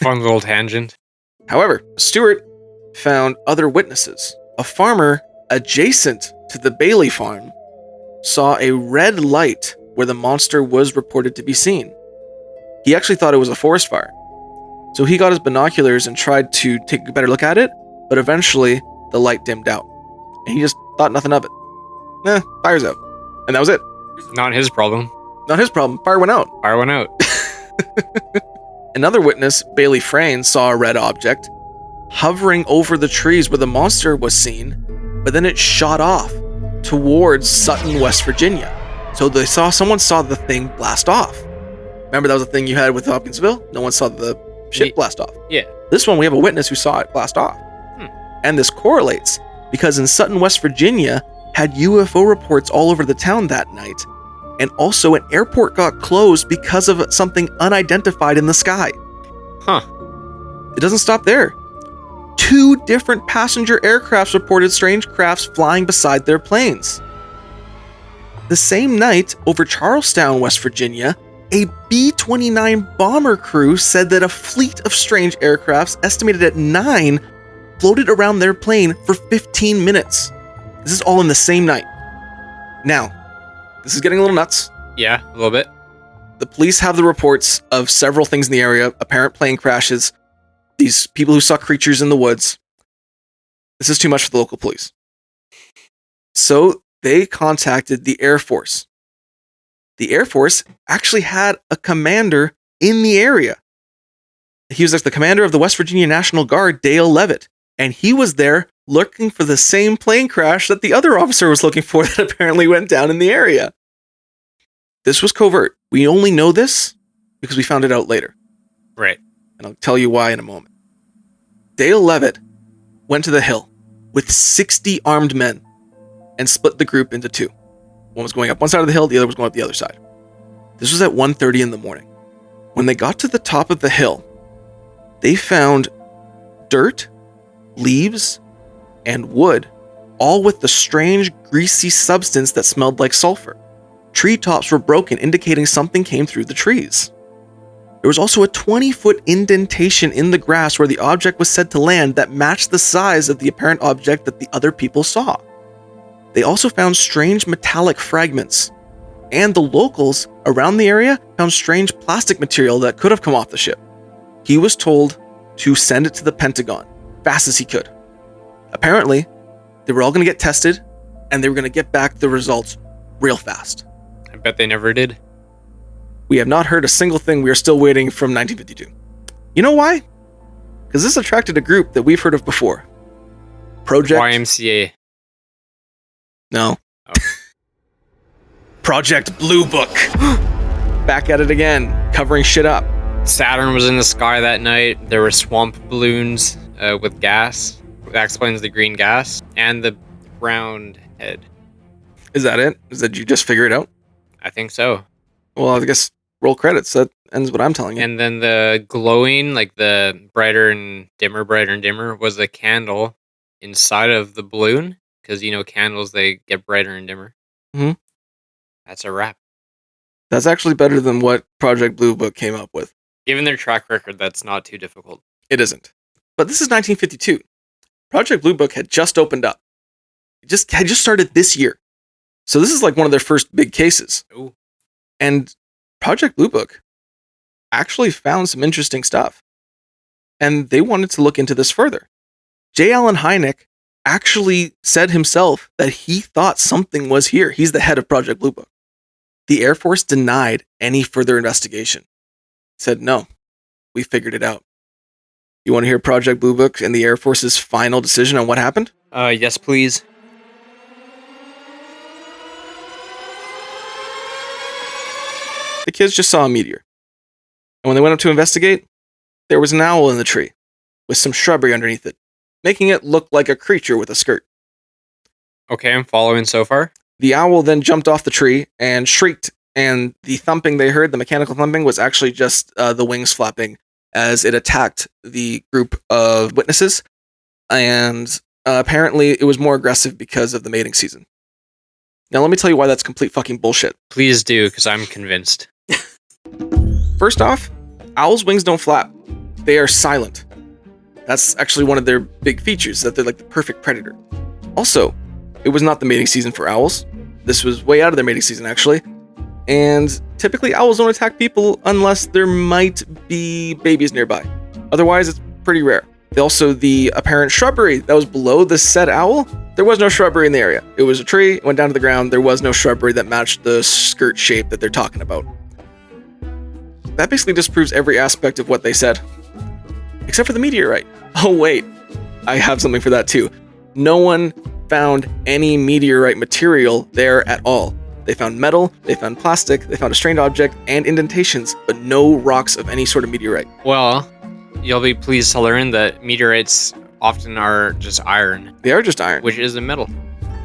Fun little tangent. However, Stewart found other witnesses. A farmer adjacent to the Bailey farm saw a red light where the monster was reported to be seen. He actually thought it was a forest fire. So he got his binoculars and tried to take a better look at it, but eventually the light dimmed out. And he just thought nothing of it. Fire's out. And that was it. Not his problem. Not his problem. Fire went out. Fire went out. Another witness, Bailey Frayne, saw a red object hovering over the trees where the monster was seen, but then it shot off towards Sutton, West Virginia. So someone saw the thing blast off. Remember that was the thing you had with Hopkinsville? No one saw the ship blast off. Yeah. This one, we have a witness who saw it blast off. And this correlates because in Sutton, West Virginia, had UFO reports all over the town that night. And also an airport got closed because of something unidentified in the sky. Huh. It doesn't stop there. 2 different passenger aircrafts reported strange crafts flying beside their planes. The same night, over Charlestown, West Virginia, a B-29 bomber crew said that a fleet of strange aircrafts, estimated at 9, floated around their plane for 15 minutes. This is all in the same night. Now, this is getting a little nuts. Yeah, a little bit. The police have the reports of several things in the area, apparent plane crashes, these people who saw creatures in the woods. This is too much for the local police. So they contacted the Air Force. The Air Force actually had a commander in the area. He was the commander of the West Virginia National Guard, Dale Levitt, and he was there looking for the same plane crash that the other officer was looking for that apparently went down in the area. This was covert. We only know this because we found it out later. Right. And I'll tell you why in a moment. Dale Levitt went to the hill with 60 armed men and split the group into 2. One was going up one side of the hill, the other was going up the other side. This was at 1:30 in the morning. When they got to the top of the hill, they found dirt, leaves, and wood, all with the strange, greasy substance that smelled like sulfur. Tree tops were broken, indicating something came through the trees. There was also a 20-foot indentation in the grass where the object was said to land that matched the size of the apparent object that the other people saw. They also found strange metallic fragments, and the locals around the area found strange plastic material that could have come off the ship. He was told to send it to the Pentagon fast as he could. Apparently, they were all going to get tested, and they were going to get back the results real fast. I bet they never did. We have not heard a single thing. We are still waiting from 1952. You know why? Because this attracted a group that we've heard of before. Project... YMCA. No. Oh. Project Blue Book. Back at it again, covering shit up. Saturn was in the sky that night. There were swamp balloons with gas. That explains the green gas. And the round head. Is that it? Is that you just figure it out? I think so. Well, I guess roll credits. That ends what I'm telling you. And then the glowing, like the brighter and dimmer, was the candle inside of the balloon. Because, candles, they get brighter and dimmer. Mm-hmm. That's a wrap. That's actually better than what Project Blue Book came up with. Given their track record, that's not too difficult. It isn't. But this is 1952. Project Blue Book had just opened up. It had just started this year. So this is like one of their first big cases. Ooh. And Project Blue Book actually found some interesting stuff. And they wanted to look into this further. J. Allen Hynek actually said himself that he thought something was here. He's the head of Project Blue Book. The Air Force denied any further investigation. Said, no, we figured it out. You want to hear Project Blue Book and the Air Force's final decision on what happened? Yes, please. The kids just saw a meteor. And when they went up to investigate, there was an owl in the tree with some shrubbery underneath it, making it look like a creature with a skirt. Okay, I'm following so far. The owl then jumped off the tree and shrieked, and the thumping they heard, the mechanical thumping, was actually just the wings flapping as it attacked the group of witnesses. And apparently it was more aggressive because of the mating season. Now let me tell you why that's complete fucking bullshit. Please do, because I'm convinced. First off, owls' wings don't flap. They are silent. That's actually one of their big features, that they're like the perfect predator. Also, it was not the mating season for owls. This was way out of their mating season, actually. And typically, owls don't attack people unless there might be babies nearby. Otherwise, it's pretty rare. Also, the apparent shrubbery that was below the said owl, there was no shrubbery in the area. It was a tree, it went down to the ground, there was no shrubbery that matched the skirt shape that they're talking about. That basically disproves every aspect of what they said. Except for the meteorite. Oh wait, I have something for that too. No one found any meteorite material there at all. They found metal, they found plastic, they found a strange object, and indentations, but no rocks of any sort of meteorite. Well, you'll be pleased to learn that meteorites often are just iron. They are just iron. Which is a metal.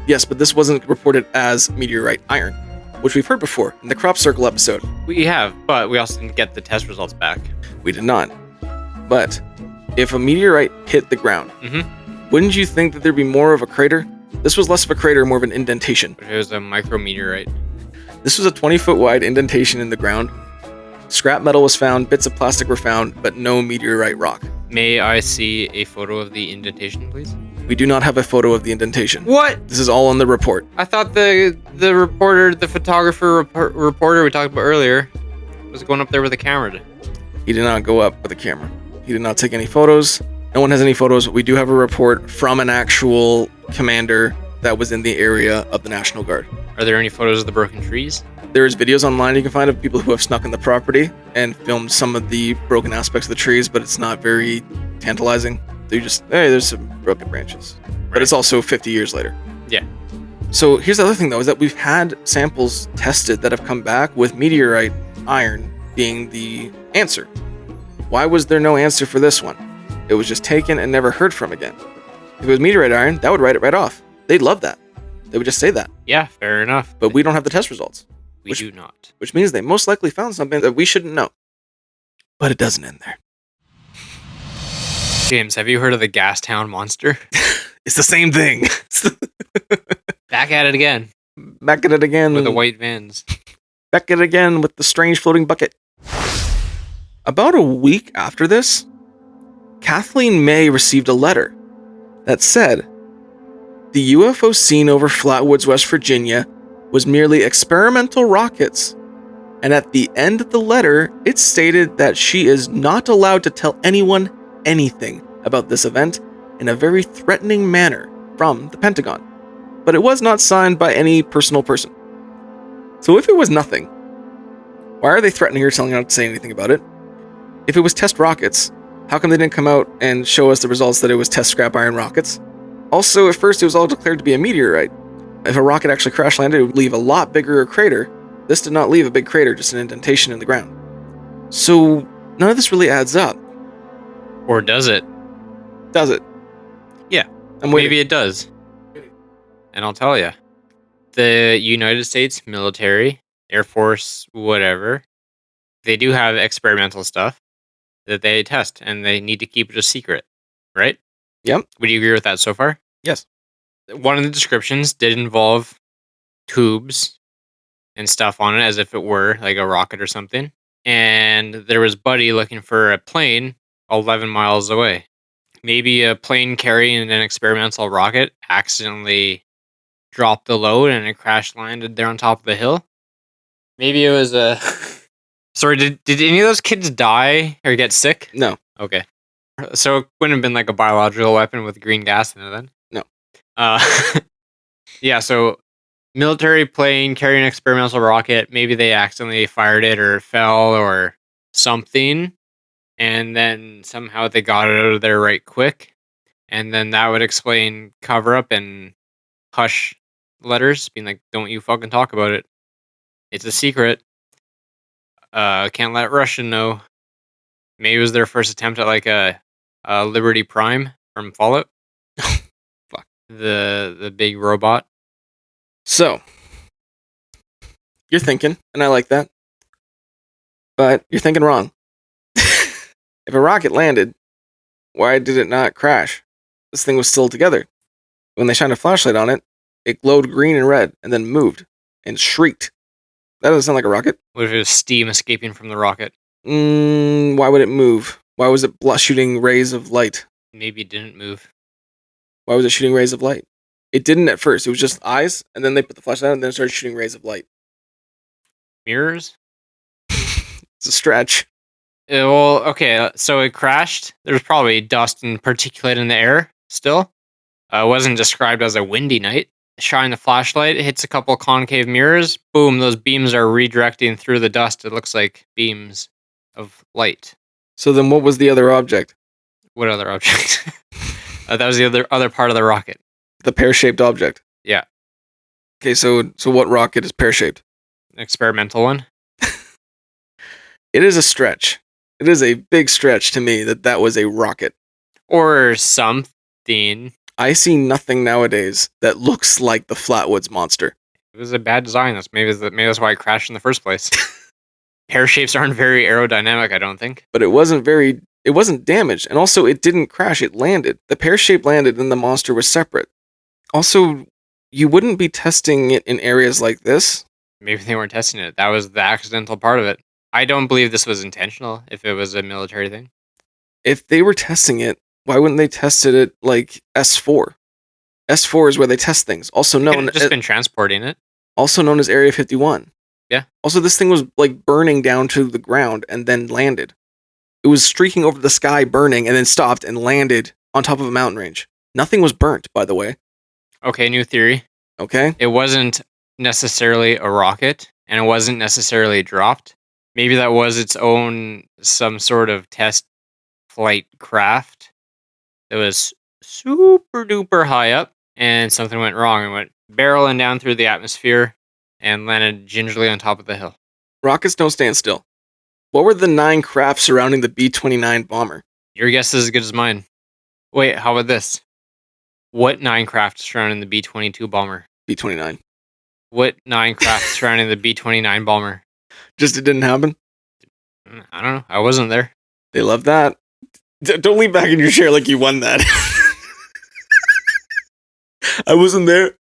Yes, but this wasn't reported as meteorite iron, which we've heard before in the crop circle episode. We have, but we also didn't get the test results back. We did not. But if a meteorite hit the ground, wouldn't you think that there'd be more of a crater? This was less of a crater, more of an indentation. It was a micrometeorite. This was a 20-foot wide indentation in the ground. Scrap metal was found, bits of plastic were found, but no meteorite rock. May I see a photo of the indentation, please? We do not have a photo of the indentation. What? This is all in the report. I thought the reporter, the photographer reporter we talked about earlier was going up there with a camera. He did not go up with a camera. He did not take any photos. No one has any photos. We do have a report from an actual commander that was in the area of the National Guard. Are there any photos of the broken trees? There's videos online you can find of people who have snuck in the property and filmed some of the broken aspects of the trees, but it's not very tantalizing. They just, hey, there's some broken branches. Right. But it's also 50 years later. Yeah. So here's the other thing, though, is that we've had samples tested that have come back with meteorite iron being the answer. Why was there no answer for this one? It was just taken and never heard from again. If it was meteorite iron, that would write it right off. They'd love that. They would just say that. Yeah, fair enough. But we don't have the test results. We do not. Which means they most likely found something that we shouldn't know. But it doesn't end there. James, have you heard of the Gastown Monster? It's the same thing. Back at it again. Back at it again. With the white vans. Back at it again with the strange floating bucket. About a week after this, Kathleen May received a letter that said, "The UFO seen over Flatwoods, West Virginia was merely experimental rockets." And at the end of the letter, it stated that she is not allowed to tell anyone anything about this event in a very threatening manner from the Pentagon. But it was not signed by any personal person. So if it was nothing, why are they threatening her, telling her not to say anything about it? If it was test rockets, how come they didn't come out and show us the results that it was test scrap iron rockets? Also, at first it was all declared to be a meteorite. If a rocket actually crash landed, it would leave a lot bigger crater. This did not leave a big crater, just an indentation in the ground. So none of this really adds up. Or does it? Does it? Yeah. I'm waiting. Maybe it does. And I'll tell you. The United States military, Air Force, whatever, they do have experimental stuff that they test, and they need to keep it a secret, right? Yep. Would you agree with that so far? Yes. One of the descriptions did involve tubes and stuff on it, as if it were like a rocket or something. And there was Buddy looking for a plane 11 miles away. Maybe a plane carrying an experimental rocket accidentally dropped the load and it crash landed there on top of the hill. Maybe it was a... Sorry, did any of those kids die or get sick? No. Okay. So it wouldn't have been like a biological weapon with green gas in it then? No. Yeah, so military plane carrying an experimental rocket, maybe they accidentally fired it or it fell or something, and then somehow they got it out of there right quick, and then that would explain cover up and hush letters being like, don't you fucking talk about it. It's a secret. Can't let Russia know. Maybe it was their first attempt at like a Liberty Prime from Fallout. Fuck. The big robot. So, you're thinking, and I like that, but you're thinking wrong. If a rocket landed, why did it not crash? This thing was still together. When they shined a flashlight on it, it glowed green and red, and then moved, and shrieked. That doesn't sound like a rocket. What if it was steam escaping from the rocket? Why would it move? Why was it shooting rays of light? Maybe it didn't move. Why was it shooting rays of light? It didn't at first. It was just eyes, and then they put the flashlight on, and then it started shooting rays of light. Mirrors? It's a stretch. Well, okay, so it crashed. There's probably dust and particulate in the air still. It wasn't described as a windy night. Shine the flashlight, it hits a couple concave mirrors. Boom, those beams are redirecting through the dust. It looks like beams of light. So then what was the other object? What other object? That was the other part of the rocket. The pear-shaped object. Yeah. Okay, so what rocket is pear-shaped? Experimental one. It is a stretch. It is a big stretch to me that was a rocket. Or something. I see nothing nowadays that looks like the Flatwoods Monster. It was a bad design. Maybe that's why it crashed in the first place. Pear shapes aren't very aerodynamic, I don't think. But it wasn't damaged. And also, it didn't crash. It landed. The pear shape landed and the monster was separate. Also, you wouldn't be testing it in areas like this. Maybe they weren't testing it. That was the accidental part of it. I don't believe this was intentional if it was a military thing. If they were testing it, why wouldn't they test it at like S4? S4 is where they test things. Also known as been transporting it. Also known as Area 51. Yeah. Also, this thing was like burning down to the ground and then landed. It was streaking over the sky, burning, and then stopped and landed on top of a mountain range. Nothing was burnt, by the way. Okay, new theory. Okay. It wasn't necessarily a rocket, and it wasn't necessarily dropped. Maybe that was its own, some sort of test flight craft that was super duper high up, and something went wrong and went barreling down through the atmosphere and landed gingerly on top of the hill. Rockets don't stand still. What were the 9 crafts surrounding the B-29 bomber? Your guess is as good as mine. Wait, how about this? What 9 crafts surrounding the B-22 bomber? B-29. What 9 crafts surrounding the B-29 bomber? Just it didn't happen? I don't know. I wasn't there. They love that. Don't lean back in your chair like you won that. I wasn't there.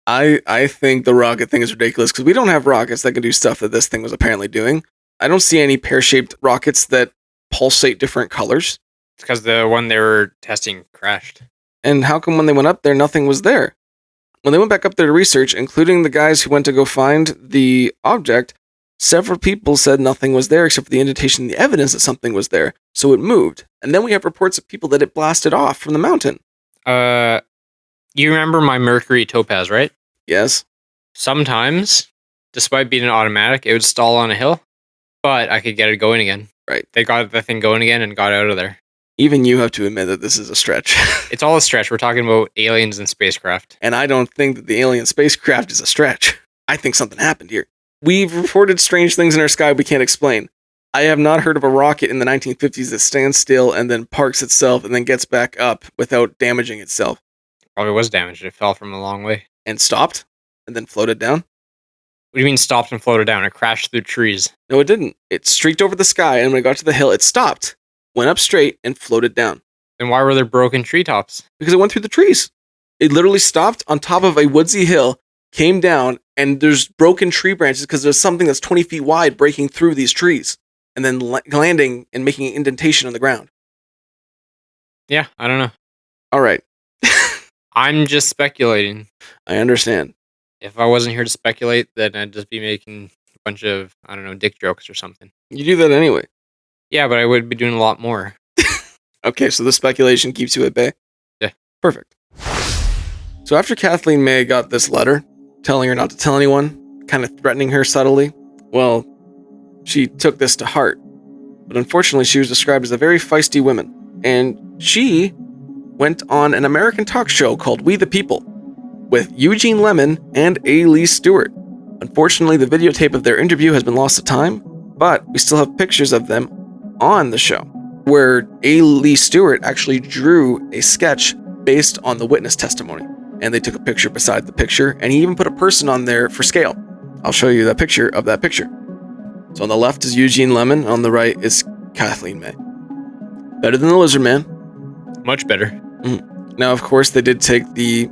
I think the rocket thing is ridiculous because we don't have rockets that can do stuff that this thing was apparently doing. I don't see any pear-shaped rockets that pulsate different colors. It's because the one they were testing crashed. And how come when they went up there, nothing was there? When they went back up there to research, including the guys who went to go find the object, several people said nothing was there except for the indentation and the evidence that something was there. So it moved. And then we have reports of people that it blasted off from the mountain. You remember my Mercury Topaz, right? Yes. Sometimes, despite being an automatic, it would stall on a hill, but I could get it going again. Right. They got the thing going again and got out of there. Even you have to admit that this is a stretch. It's all a stretch. We're talking about aliens and spacecraft. And I don't think that the alien spacecraft is a stretch. I think something happened here. We've reported strange things in our sky we can't explain. I have not heard of a rocket in the 1950s that stands still and then parks itself and then gets back up without damaging itself. Probably was damaged. It fell from a long way. And stopped and then floated down. What do you mean stopped and floated down? It crashed through trees. No, it didn't. It streaked over the sky, and when it got to the hill, it stopped, went up straight, and floated down. Then why were there broken treetops? Because it went through the trees. It literally stopped on top of a woodsy hill, came down, and there's broken tree branches because there's something that's 20 feet wide breaking through these trees, and then landing and making an indentation on the ground. Yeah, I don't know. All right. I'm just speculating. I understand. If I wasn't here to speculate, then I'd just be making a bunch of, I don't know, dick jokes or something. You do that anyway. Yeah, but I would be doing a lot more. Okay, so the speculation keeps you at bay? Yeah. Perfect. So after Kathleen May got this letter, telling her not to tell anyone, kind of threatening her subtly, well, she took this to heart. But unfortunately, she was described as a very feisty woman. And she went on an American talk show called We the People with Eugene Lemon and A. Lee Stewart. Unfortunately, the videotape of their interview has been lost to time, but we still have pictures of them on the show, where A. Lee Stewart actually drew a sketch based on the witness testimony. And they took a picture beside the picture, and he even put a person on there for scale. I'll show you that picture of that picture. So on the left is Eugene Lemon, on the right is Kathleen May. Better than the Lizard Man. Much better. Now, of course, they did take the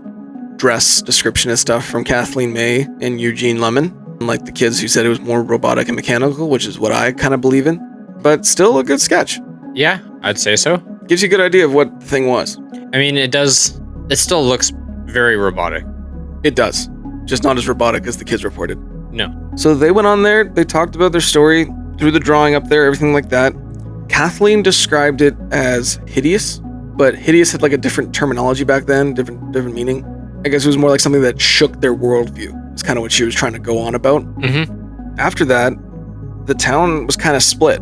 dress description and stuff from Kathleen May and Eugene Lemon, unlike the kids who said it was more robotic and mechanical, which is what I kind of believe in. But still a good sketch. Yeah, I'd say so. Gives you a good idea of what the thing was. I mean, it still looks very robotic. It does. Just not as robotic as the kids reported. No. So they went on there, they talked about their story, threw the drawing up there, everything like that. Kathleen described it as hideous, but hideous had like a different terminology back then, different meaning. I guess it was more like something that shook their worldview. It's kind of what she was trying to go on about. After that, the town was kind of split.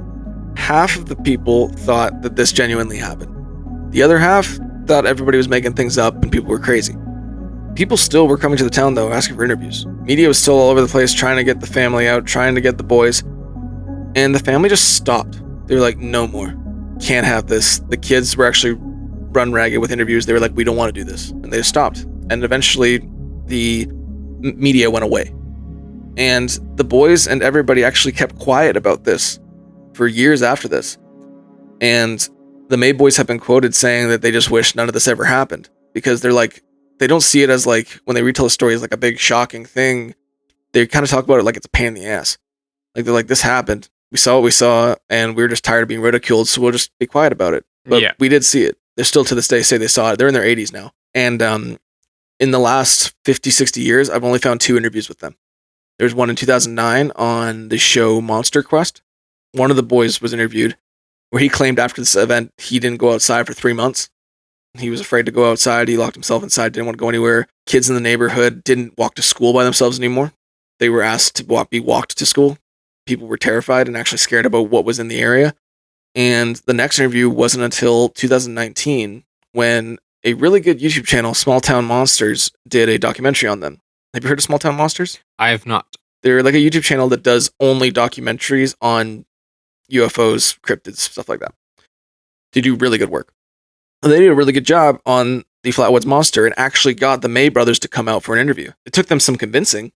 Half of the people thought that this genuinely happened. The other half thought everybody was making things up and people were crazy. People still were coming to the town, though, asking for interviews. Media was still all over the place, trying to get the family out, trying to get the boys. And the family just stopped. They were like, no more. Can't have this. The kids were actually run ragged with interviews. They were like, we don't want to do this. And they just stopped. And eventually, the media went away. And the boys and everybody actually kept quiet about this for years after this. And the May boys have been quoted saying that they just wish none of this ever happened. Because they're like, they don't see it as like, when they retell a story as like a big shocking thing, they kind of talk about it like it's a pain in the ass. Like they're like, this happened. We saw what we saw, and we were just tired of being ridiculed, so we'll just be quiet about it. But yeah, we did see it. They're still to this day say they saw it. They're in their 80s now. And in the last 50, 60 years, I've only found 2 interviews with them. There's one in 2009 on the show Monster Quest. One of the boys was interviewed where he claimed after this event he didn't go outside for 3 months. He was afraid to go outside. He locked himself inside, didn't want to go anywhere. Kids in the neighborhood didn't walk to school by themselves anymore. They were asked to be walked to school. People were terrified and actually scared about what was in the area. And the next interview wasn't until 2019 when a really good YouTube channel, Small Town Monsters, did a documentary on them. Have you heard of Small Town Monsters? I have not. They're like a YouTube channel that does only documentaries on UFOs, cryptids, stuff like that. They do really good work. And they did a really good job on the Flatwoods Monster and actually got the May brothers to come out for an interview. It took them some convincing,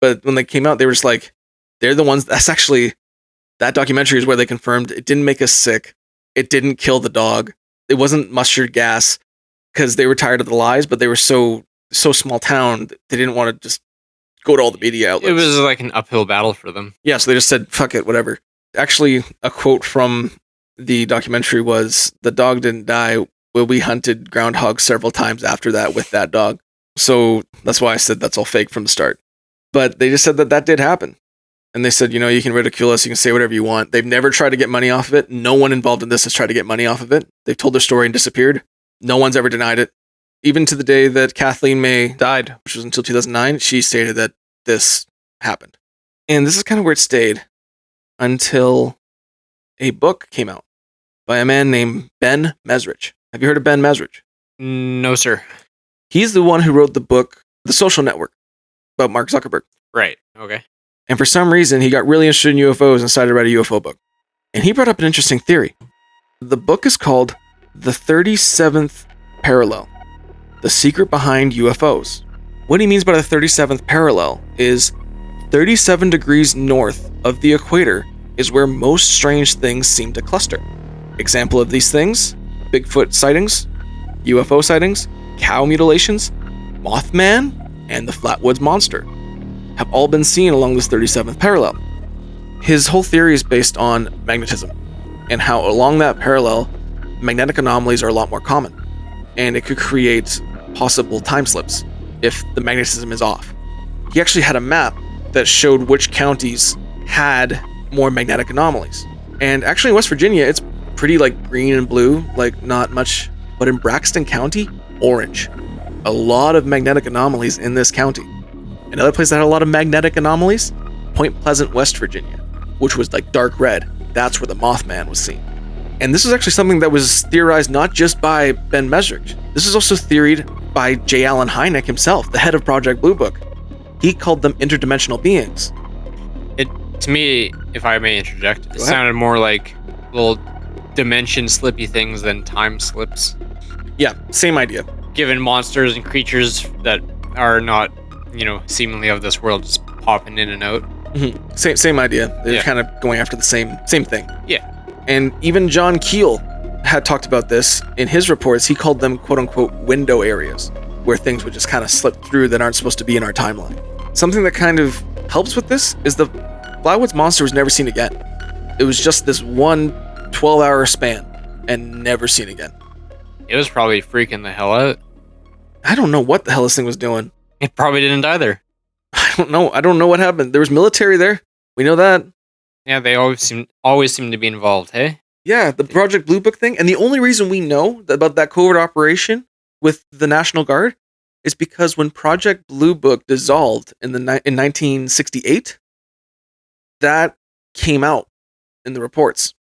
but when they came out, they were just like, they're the ones, that documentary is where they confirmed it didn't make us sick. It didn't kill the dog. It wasn't mustard gas because they were tired of the lies, but they were so small town, they didn't want to just go to all the media outlets. It was like an uphill battle for them. Yeah, so they just said, fuck it, whatever. Actually, a quote from the documentary was, "The dog didn't die. Well, we hunted groundhogs several times after that with that dog." So that's why I said that's all fake from the start. But they just said that did happen. And they said, you can ridicule us, you can say whatever you want. They've never tried to get money off of it. No one involved in this has tried to get money off of it. They've told their story and disappeared. No one's ever denied it. Even to the day that Kathleen May died, which was until 2009, she stated that this happened. And this is kind of where it stayed until a book came out by a man named Ben Mesrich. Have you heard of Ben Mesrich? No, sir. He's the one who wrote the book, The Social Network, about Mark Zuckerberg. Right. Okay. And for some reason, he got really interested in UFOs and decided to write a UFO book. And he brought up an interesting theory. The book is called The 37th Parallel, The Secret Behind UFOs. What he means by the 37th parallel is 37 degrees north of the equator is where most strange things seem to cluster. Example of these things: Bigfoot sightings, UFO sightings, cow mutilations, Mothman, and the Flatwoods Monster have all been seen along this 37th parallel. His whole theory is based on magnetism and how along that parallel, magnetic anomalies are a lot more common, and it could create possible time slips if the magnetism is off. He actually had a map that showed which counties had more magnetic anomalies. And actually in West Virginia, it's pretty green and blue, not much, but in Braxton County, orange. A lot of magnetic anomalies in this county. Another place that had a lot of magnetic anomalies, Point Pleasant, West Virginia, which was dark red. That's where the Mothman was seen. And this was actually something that was theorized not just by Ben Mesrich. This is also theoried by J. Allen Hynek himself, the head of Project Blue Book. He called them interdimensional beings. To me, if I may interject, it sounded more like little dimension slippy things than time slips. Yeah, same idea. Given monsters and creatures that are not, seemingly of this world, just popping in and out. Mm-hmm. Same idea. They're kind of going after the same thing. Yeah. And even John Keel had talked about this in his reports. He called them quote-unquote window areas, where things would just kind of slip through that aren't supposed to be in our timeline. Something that kind of helps with this is the Flatwoods Monster was never seen again. It was just this one 12-hour span and never seen again. It was probably freaking the hell out. I don't know what the hell this thing was doing. It probably didn't either. I don't know what happened. There was military there. We know that. Yeah, they always seem to be involved, hey? Yeah, the Project Blue Book thing. And the only reason we know about that covert operation with the National Guard is because when Project Blue Book dissolved in 1968, that came out in the reports.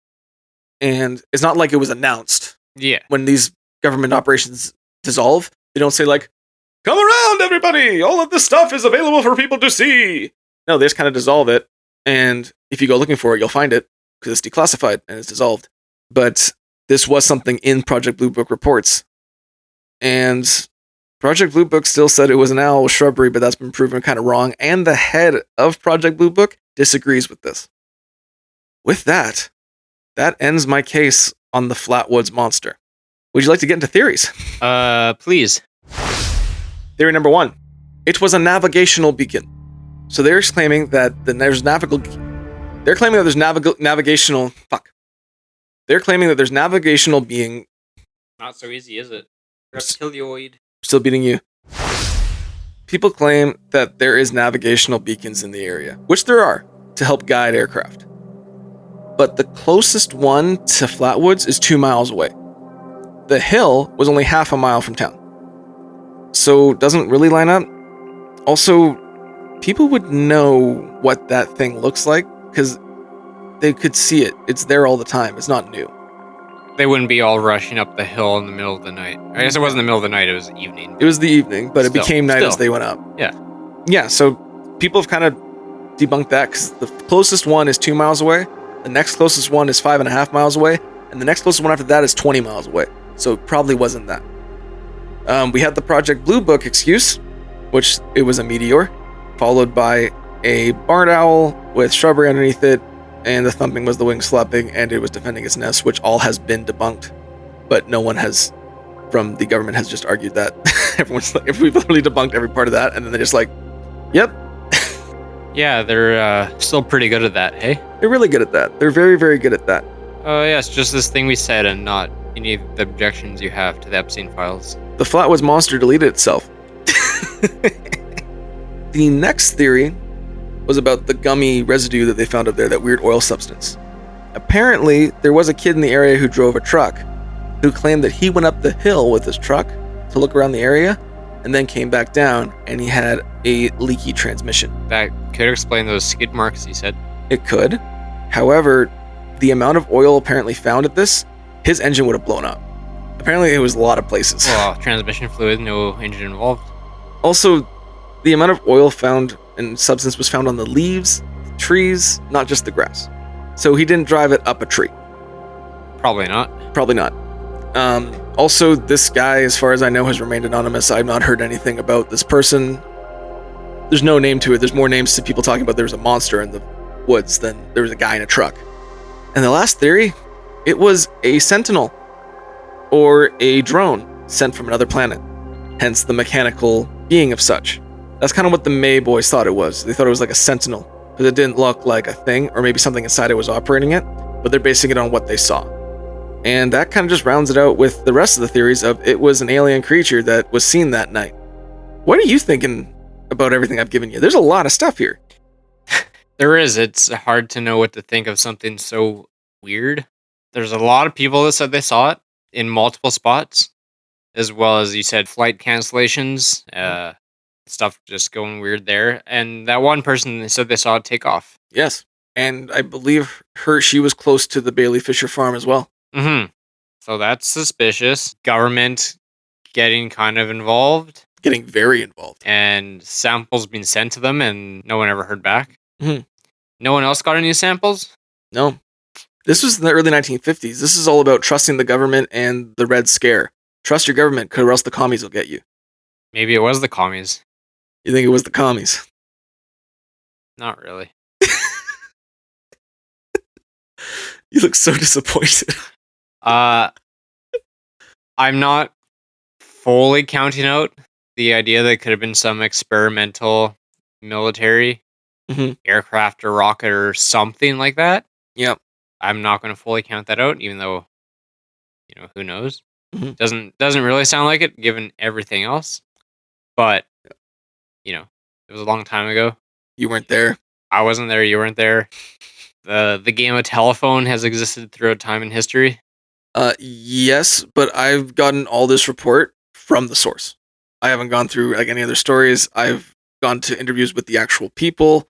And it's not like it was announced. Yeah. When these government operations dissolve, they don't say "Come around, everybody! All of this stuff is available for people to see." No, they just kind of dissolve it. And if you go looking for it, you'll find it because it's declassified and it's dissolved. But this was something in Project Blue Book reports. And Project Blue Book still said it was an owl shrubbery, but that's been proven kind of wrong. And the head of Project Blue Book disagrees with this. With that ends my case on the Flatwoods Monster. Would you like to get into theories? Please. Theory number 1. It was a navigational beacon. So they're claiming that there's navigational. They're claiming that there's navigational being. Not so easy, is it? Reptilioid. Still beating you. People claim that there is navigational beacons in the area, which there are, to help guide aircraft. But the closest one to Flatwoods is 2 miles away. The hill was only half a mile from town. So doesn't really line up. Also, people would know what that thing looks like because they could see it. It's there all the time. It's not new. They wouldn't be all rushing up the hill in the middle of the night. I guess it wasn't the middle of the night, it was evening. It was the evening, but it became night as they went up. Yeah. Yeah, so people have kind of debunked that because the closest one is 2 miles away, the next closest one is 5.5 miles away, and the next closest one after that is 20 miles away. So it probably wasn't that. We had the Project Blue Book excuse, which it was a meteor, followed by a barn owl with shrubbery underneath it, and the thumping was the wings flapping, and it was defending its nest, which all has been debunked. But no one has, from the government, has just argued that. Everyone's like, if we've literally debunked every part of that, and then they're just like, yep. Yeah, they're still pretty good at that, hey? They're really good at that. They're very, very good at that. Oh, yeah, it's just this thing we said and not any of the objections you have to the Epstein files. The Flatwoods Monster deleted itself. The next theory was about the gummy residue that they found up there, that weird oil substance. Apparently, there was a kid in the area who drove a truck who claimed that he went up the hill with his truck to look around the area and then came back down and he had a leaky transmission. That could explain those skid marks you said. It could. However, the amount of oil apparently found at this, his engine would have blown up. Apparently, it was a lot of places. Well, transmission fluid, no engine involved. Also, the amount of oil found and substance was found on the leaves, trees, not just the grass. So he didn't drive it up a tree. Probably not. Probably not. Also, this guy, as far as I know, has remained anonymous. I've not heard anything about this person. There's no name to it. There's more names to people talking about there was a monster in the woods than there was a guy in a truck. And the last theory, it was a sentinel or a drone sent from another planet, hence the mechanical being of such. That's kind of what the May boys thought it was. They thought it was like a sentinel, because it didn't look like a thing, or maybe something inside it was operating it, but they're basing it on what they saw. And that kind of just rounds it out with the rest of the theories of it was an alien creature that was seen that night. What are you thinking about everything I've given you? There's a lot of stuff here. There is. It's hard to know what to think of something so weird. There's a lot of people that said they saw it in multiple spots, as well as you said flight cancellations, stuff just going weird there. And that one person said they saw it take off. Yes. And I believe she was close to the Bailey Fisher farm as well. Mm-hmm. So that's suspicious. Government getting kind of involved. Getting very involved. And samples being sent to them and no one ever heard back. Mm-hmm. No one else got any samples? No. This was in the early 1950s. This is all about trusting the government and the Red Scare. Trust your government, or else the commies will get you. Maybe it was the commies. You think it was the commies? Not really. You look so disappointed. I'm not fully counting out the idea that it could have been some experimental military aircraft or rocket or something like that. Yep. I'm not going to fully count that out, even though, who knows? Mm-hmm. Doesn't really sound like it, given everything else. But, it was a long time ago. You weren't there. I wasn't there. You weren't there. The game of telephone has existed throughout time and history. Yes, but I've gotten all this report from the source. I haven't gone through like any other stories. I've gone to interviews with the actual people.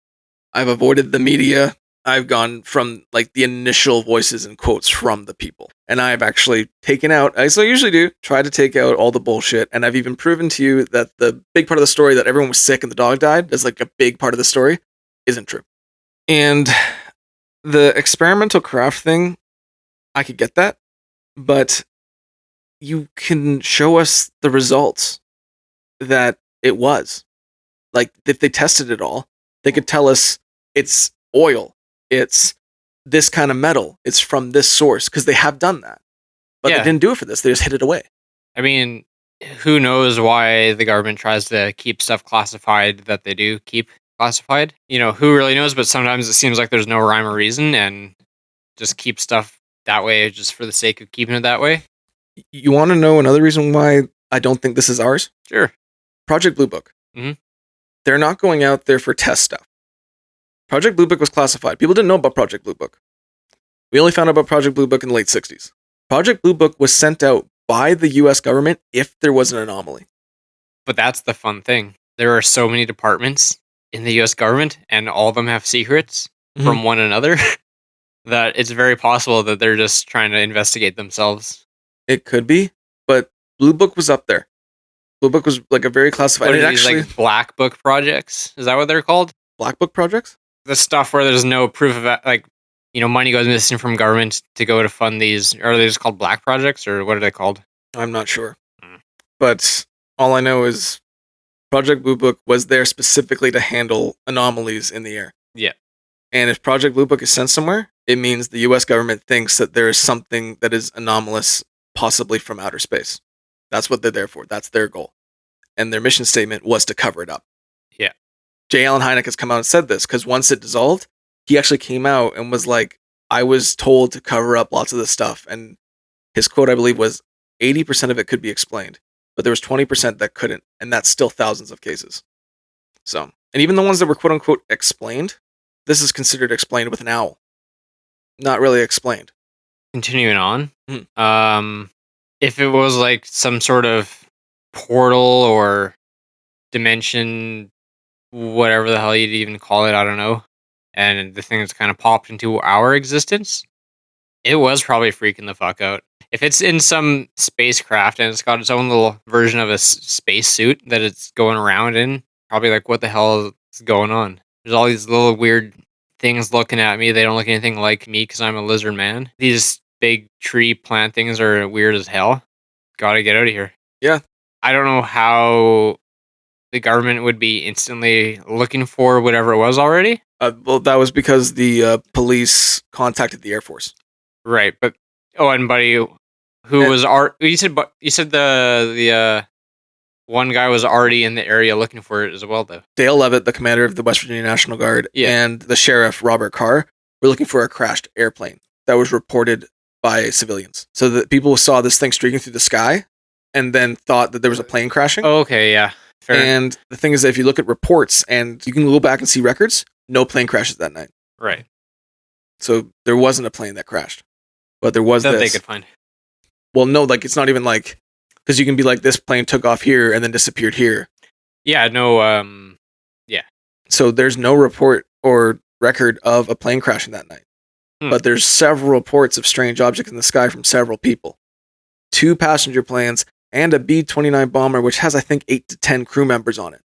I've avoided the media. I've gone from like the initial voices and quotes from the people. And I've actually taken out, as I usually do, try to take out all the bullshit. And I've even proven to you that the big part of the story that everyone was sick and the dog died, that's like a big part of the story, isn't true. And the experimental craft thing, I could get that. But you can show us the results that it was. Like, if they tested it all, they could tell us it's oil, it's this kind of metal, it's from this source, because they have done that. But they didn't do it for this, they just hid it away. I mean, who knows why the government tries to keep stuff classified that they do keep classified? Who really knows, but sometimes it seems like there's no rhyme or reason and just keep stuff that way just for the sake of keeping it that way. You want to know another reason why I don't think this is ours? Sure. Project Blue Book. Mm-hmm. They're not going out there for test stuff. Project Blue Book was classified. People didn't know about Project Blue Book. We only found out about Project Blue Book in the late 60s. Project Blue Book was sent out by the US government if there was an anomaly. But that's the fun thing. There are so many departments in the US government, and all of them have secrets from one another, that it's very possible that they're just trying to investigate themselves. It could be, but Blue Book was up there. Blue Book was like a very classified. What are these, like black book projects? Is that what they're called? Black book projects? The stuff where there's no proof of money goes missing from government to go to fund these. Are they just called black projects, or what are they called? I'm not sure. But all I know is Project Blue Book was there specifically to handle anomalies in the air. Yeah. And if Project Blue Book is sent somewhere, it means the US government thinks that there is something that is anomalous, possibly from outer space. That's what they're there for. That's their goal. And their mission statement was to cover it up. Yeah. J. Allen Hynek has come out and said this, because once it dissolved, he actually came out and was like, I was told to cover up lots of this stuff. And his quote, I believe, was 80% of it could be explained, but there was 20% that couldn't. And that's still thousands of cases. So, and even the ones that were quote unquote explained, this is considered explained with an owl. Not really explained. Continuing on. If it was like some sort of portal or dimension, whatever the hell you'd even call it, I don't know, and the thing that's kind of popped into our existence, it was probably freaking the fuck out. If it's in some spacecraft and it's got its own little version of a space suit that it's going around in, probably like, what the hell is going on? There's all these little weird things looking at me. They don't look anything like me because I'm a lizard man. These big tree plant things are weird as hell. Gotta get out of here. Yeah. I don't know how the government would be instantly looking for whatever it was already. Well, that was because the police contacted the Air Force. Right, but and buddy, who was you said the one guy was already in the area looking for it as well, though. Dale Levitt, the commander of the West Virginia National Guard, and the sheriff Robert Carr were looking for a crashed airplane that was reported by civilians. So that people saw this thing streaking through the sky, and then thought that there was a plane crashing. Oh, okay, yeah. Fair. And the thing is that if you look at reports and you can go back and see records, no plane crashes that night. Right. So there wasn't a plane that crashed. But there was that this. they could find. Well, no, like it's not even like, because you can be like, this plane took off here and then disappeared here. Yeah, no, yeah. So there's no report or record of a plane crashing that night. But there's several reports of strange objects in the sky from several people. 2 passenger planes and a B-29 bomber, which has, I think, 8 to 10 crew members on it.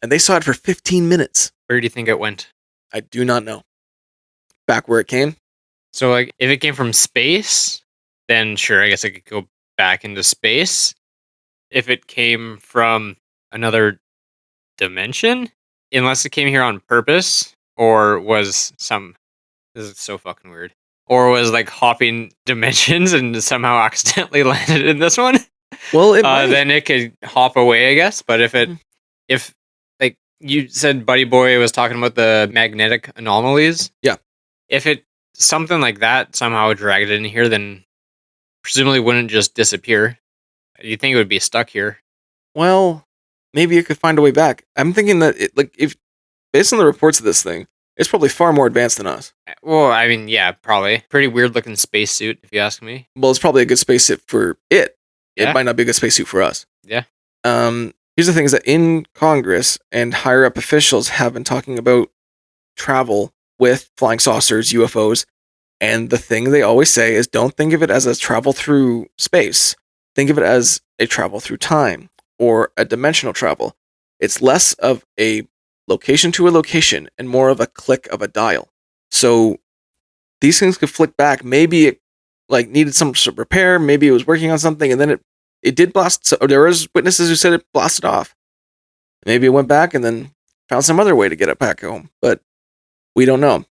And they saw it for 15 minutes. Where do you think it went? I do not know. Back where it came. So, like, if it came from space, then sure, I guess it could go back into space. If it came from another dimension, unless it came here on purpose, or was this is so fucking weird, or was like hopping dimensions and somehow accidentally landed in this one, well, then it could hop away, I guess. But if like you said, Buddy Boy was talking about the magnetic anomalies. Yeah. If it something like that somehow dragged it in here, then presumably wouldn't just disappear. You think it would be stuck here? Well, maybe it could find a way back. I'm thinking that if based on the reports of this thing, it's probably far more advanced than us. Well, I mean, yeah, probably. Pretty weird looking spacesuit, if you ask me. Well, it's probably a good spacesuit for it. Yeah. It might not be a good spacesuit for us. Yeah. Here's the thing: is that in Congress and higher up officials have been talking about travel with flying saucers, UFOs, and the thing they always say is, don't think of it as a travel through space. Think of it as a travel through time or a dimensional travel. It's less of a location to a location and more of a click of a dial. So these things could flick back. Maybe it like needed some sort of repair. Maybe it was working on something and then it did blast. So there was witnesses who said it blasted off. Maybe it went back and then found some other way to get it back home. But we don't know.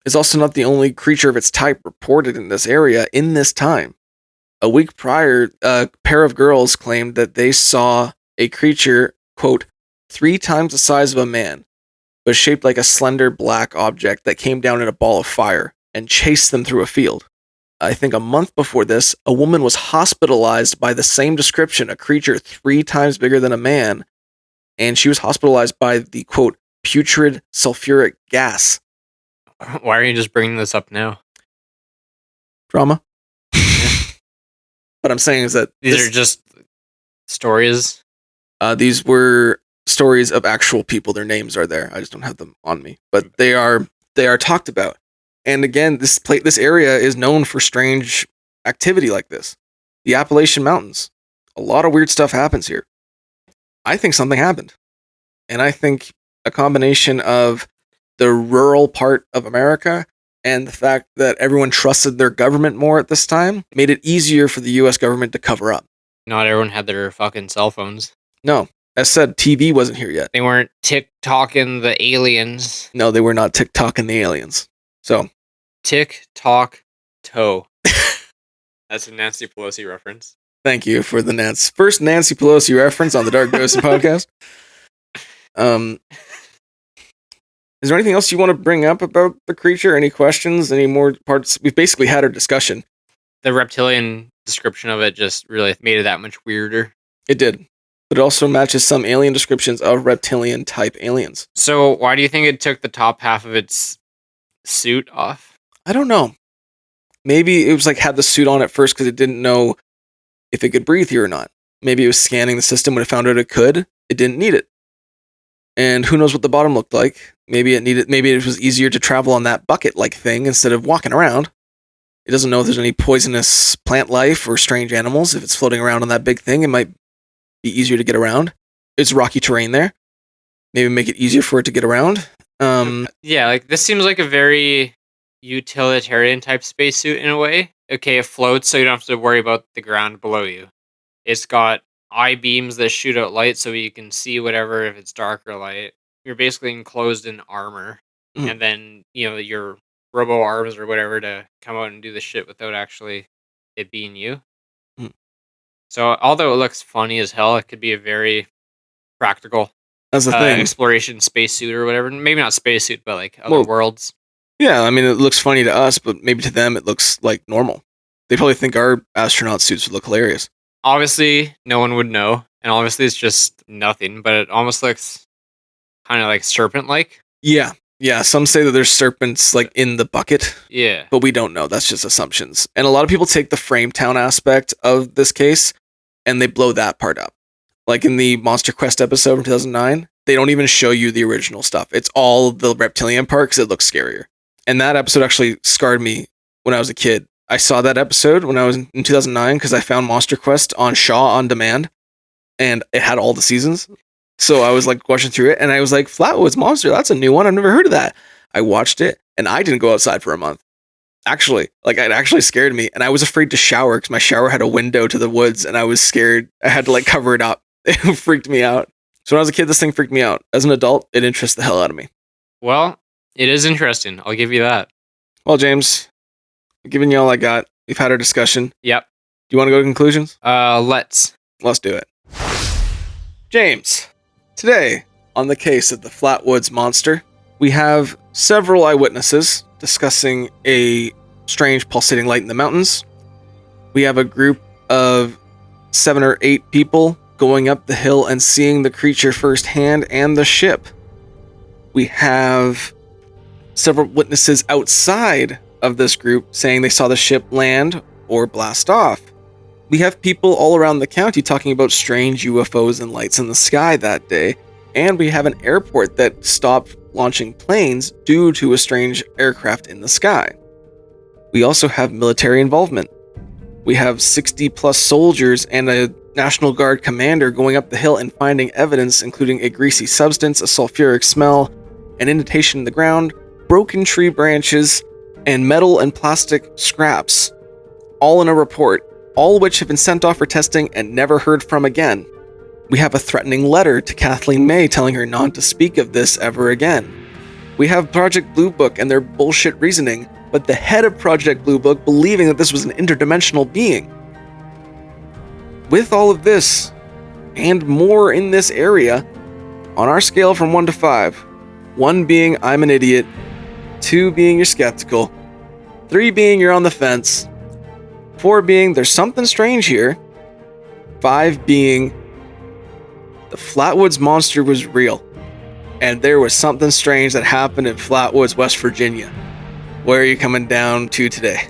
It's also not the only creature of its type reported in this area in this time. A week prior, a pair of girls claimed that they saw a creature, quote, 3 times the size of a man, but shaped like a slender black object that came down in a ball of fire and chased them through a field. I think a month before this, a woman was hospitalized by the same description, a creature 3 times bigger than a man, and she was hospitalized by the, quote, putrid sulfuric gas. Why are you just bringing this up now? Drama. What I'm saying is that these are just stories. These were stories of actual people. Their names are there. I just don't have them on me, but they are talked about. And again, this area is known for strange activity like this. The Appalachian Mountains. A lot of weird stuff happens here. I think something happened. And I think a combination of the rural part of America and the fact that everyone trusted their government more at this time made it easier for the US government to cover up. Not everyone had their fucking cell phones. No. As said, TV wasn't here yet. They weren't tick-tocking the aliens. No, they were not tick-tocking the aliens. So. Tick-tock-toe. That's a Nancy Pelosi reference. Thank you for the first Nancy Pelosi reference on the Dark Ghost podcast. Is there anything else you want to bring up about the creature? Any questions? Any more parts? We've basically had our discussion. The reptilian description of it just really made it that much weirder. It did. But it also matches some alien descriptions of reptilian type aliens. So why do you think it took the top half of its suit off? I don't know. Maybe it was like had the suit on at first because it didn't know if it could breathe here or not. Maybe it was scanning the system when it found out it could. It didn't need it. And who knows what the bottom looked like. Maybe it was easier to travel on that bucket-like thing instead of walking around. It doesn't know if there's any poisonous plant life or strange animals. If it's floating around on that big thing, it might be easier to get around. It's rocky terrain there. Maybe make it easier for it to get around. Yeah, like this seems like a very utilitarian type spacesuit in a way. Okay, it floats, so you don't have to worry about the ground below you. It's got eye beams that shoot out light so you can see whatever if it's dark or light. You're basically enclosed in armor. Mm. And then, your robo arms or whatever to come out and do the shit without actually it being you. Mm. So although it looks funny as hell, it could be a very practical That's the thing. exploration spacesuit or whatever. Maybe not spacesuit, but like other worlds. Yeah, I mean, it looks funny to us, but maybe to them it looks like normal. They probably think our astronaut suits would look hilarious. Obviously, no one would know, and obviously it's just nothing, but it almost looks kind of like serpent-like. Yeah. Some say that there's serpents like in the bucket, Yeah. but we don't know. That's just assumptions. And a lot of people take the Frametown aspect of this case and they blow that part up. Like in the Monster Quest episode from 2009, they don't even show you the original stuff. It's all the reptilian part because it looks scarier. And that episode actually scarred me when I was a kid. I saw that episode when I was in 2009 because I found Monster Quest on Shaw on demand and it had all the seasons. So I was like watching through it and I was like, Flatwoods Monster, that's a new one. I've never heard of that. I watched it and I didn't go outside for a month. Actually, like it actually scared me and I was afraid to shower because my shower had a window to the woods and I was scared. I had to like cover it up. It freaked me out. So when I was a kid, this thing freaked me out. As an adult, it interests the hell out of me. Well, it is interesting. I'll give you that. Well, James, giving you all I got, we've had our discussion. Yep. Do you want to go to conclusions? Let's do it. James, today on the case of the Flatwoods Monster, we have several eyewitnesses discussing a strange pulsating light in the mountains. We have a group of 7 or 8 people going up the hill and seeing the creature firsthand and the ship. We have several witnesses outside of this group saying they saw the ship land or blast off. We have people all around the county talking about strange UFOs and lights in the sky that day, and we have an airport that stopped launching planes due to a strange aircraft in the sky. We also have military involvement. We have 60 plus soldiers and a National Guard commander going up the hill and finding evidence including a greasy substance, a sulfuric smell, an indentation in the ground, broken tree branches, and metal and plastic scraps, all in a report, all which have been sent off for testing and never heard from again. We have a threatening letter to Kathleen May telling her not to speak of this ever again. We have Project Blue Book and their bullshit reasoning, but the head of Project Blue Book believing that this was an interdimensional being. With all of this, and more in this area, on our scale from 1 to 5, 1 being I'm an idiot, 2 being you're skeptical, 3 being you're on the fence, 4 being there's something strange here, 5 being the Flatwoods Monster was real, and there was something strange that happened in Flatwoods, West Virginia. Where are you coming down to today?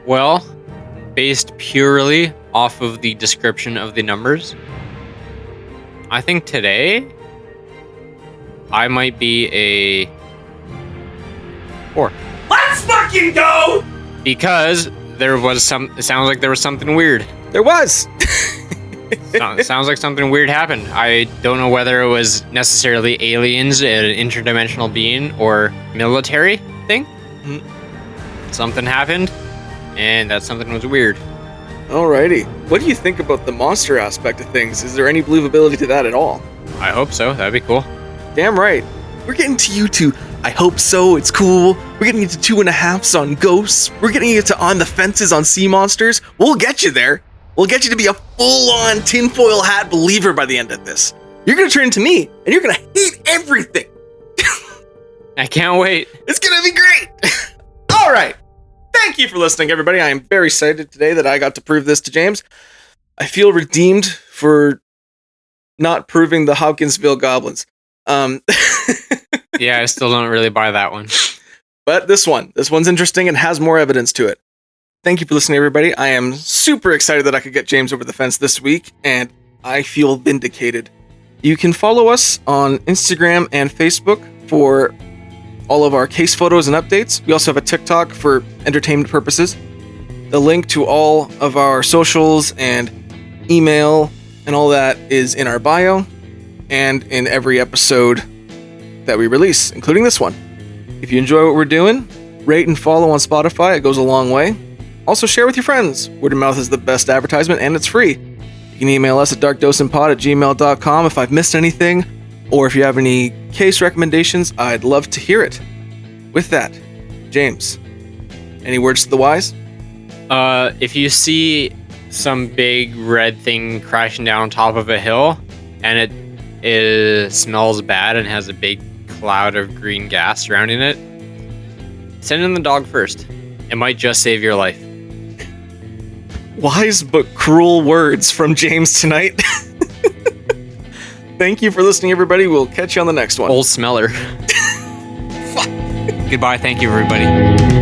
Well, based purely off of the description of the numbers, I think today I might be a 4. Let's fucking go! Because it sounds like there was something weird. There was! Sounds like something weird happened. I don't know whether it was necessarily aliens, an interdimensional being, or military thing. Mm-hmm. Something happened, and that something was weird. Alrighty. What do you think about the monster aspect of things? Is there any believability to that at all? I hope so. That'd be cool. Damn right. We're getting to you to I hope so, it's cool. We're getting you to 2.5s on ghosts. We're getting you to on the fences on sea monsters. We'll get you there. We'll get you to be a full-on tinfoil hat believer by the end of this. You're going to turn into me, and you're going to hate everything. I can't wait. It's gonna be great. All right. Thank you for listening, everybody. I am very excited today that I got to prove this to James. I feel redeemed for not proving the Hopkinsville goblins. Yeah, I still don't really buy that one. But this one's interesting and has more evidence to it. Thank you for listening, everybody. I am super excited that I could get James over the fence this week, and I feel vindicated. You can follow us on Instagram and Facebook for all of our case photos and updates. We also have a TikTok for entertainment purposes. The link to all of our socials and email and all that is in our bio and in every episode that we release, including this one. If you enjoy what we're doing, rate and follow on Spotify. It goes a long way. Also share with your friends. Word of mouth is the best advertisement, and it's free. You can email us at darkdosandpod@gmail.com if I've missed anything, or if you have any case recommendations, I'd love to hear it. With that, James, any words to the wise? If you see some big red thing crashing down on top of a hill, and it smells bad and has a big cloud of green gas surrounding it, send in the dog first. It might just save your life. Wise but cruel words from James tonight. Thank you for listening, everybody. We'll catch you on the next one. Old smeller. Goodbye. Thank you, everybody.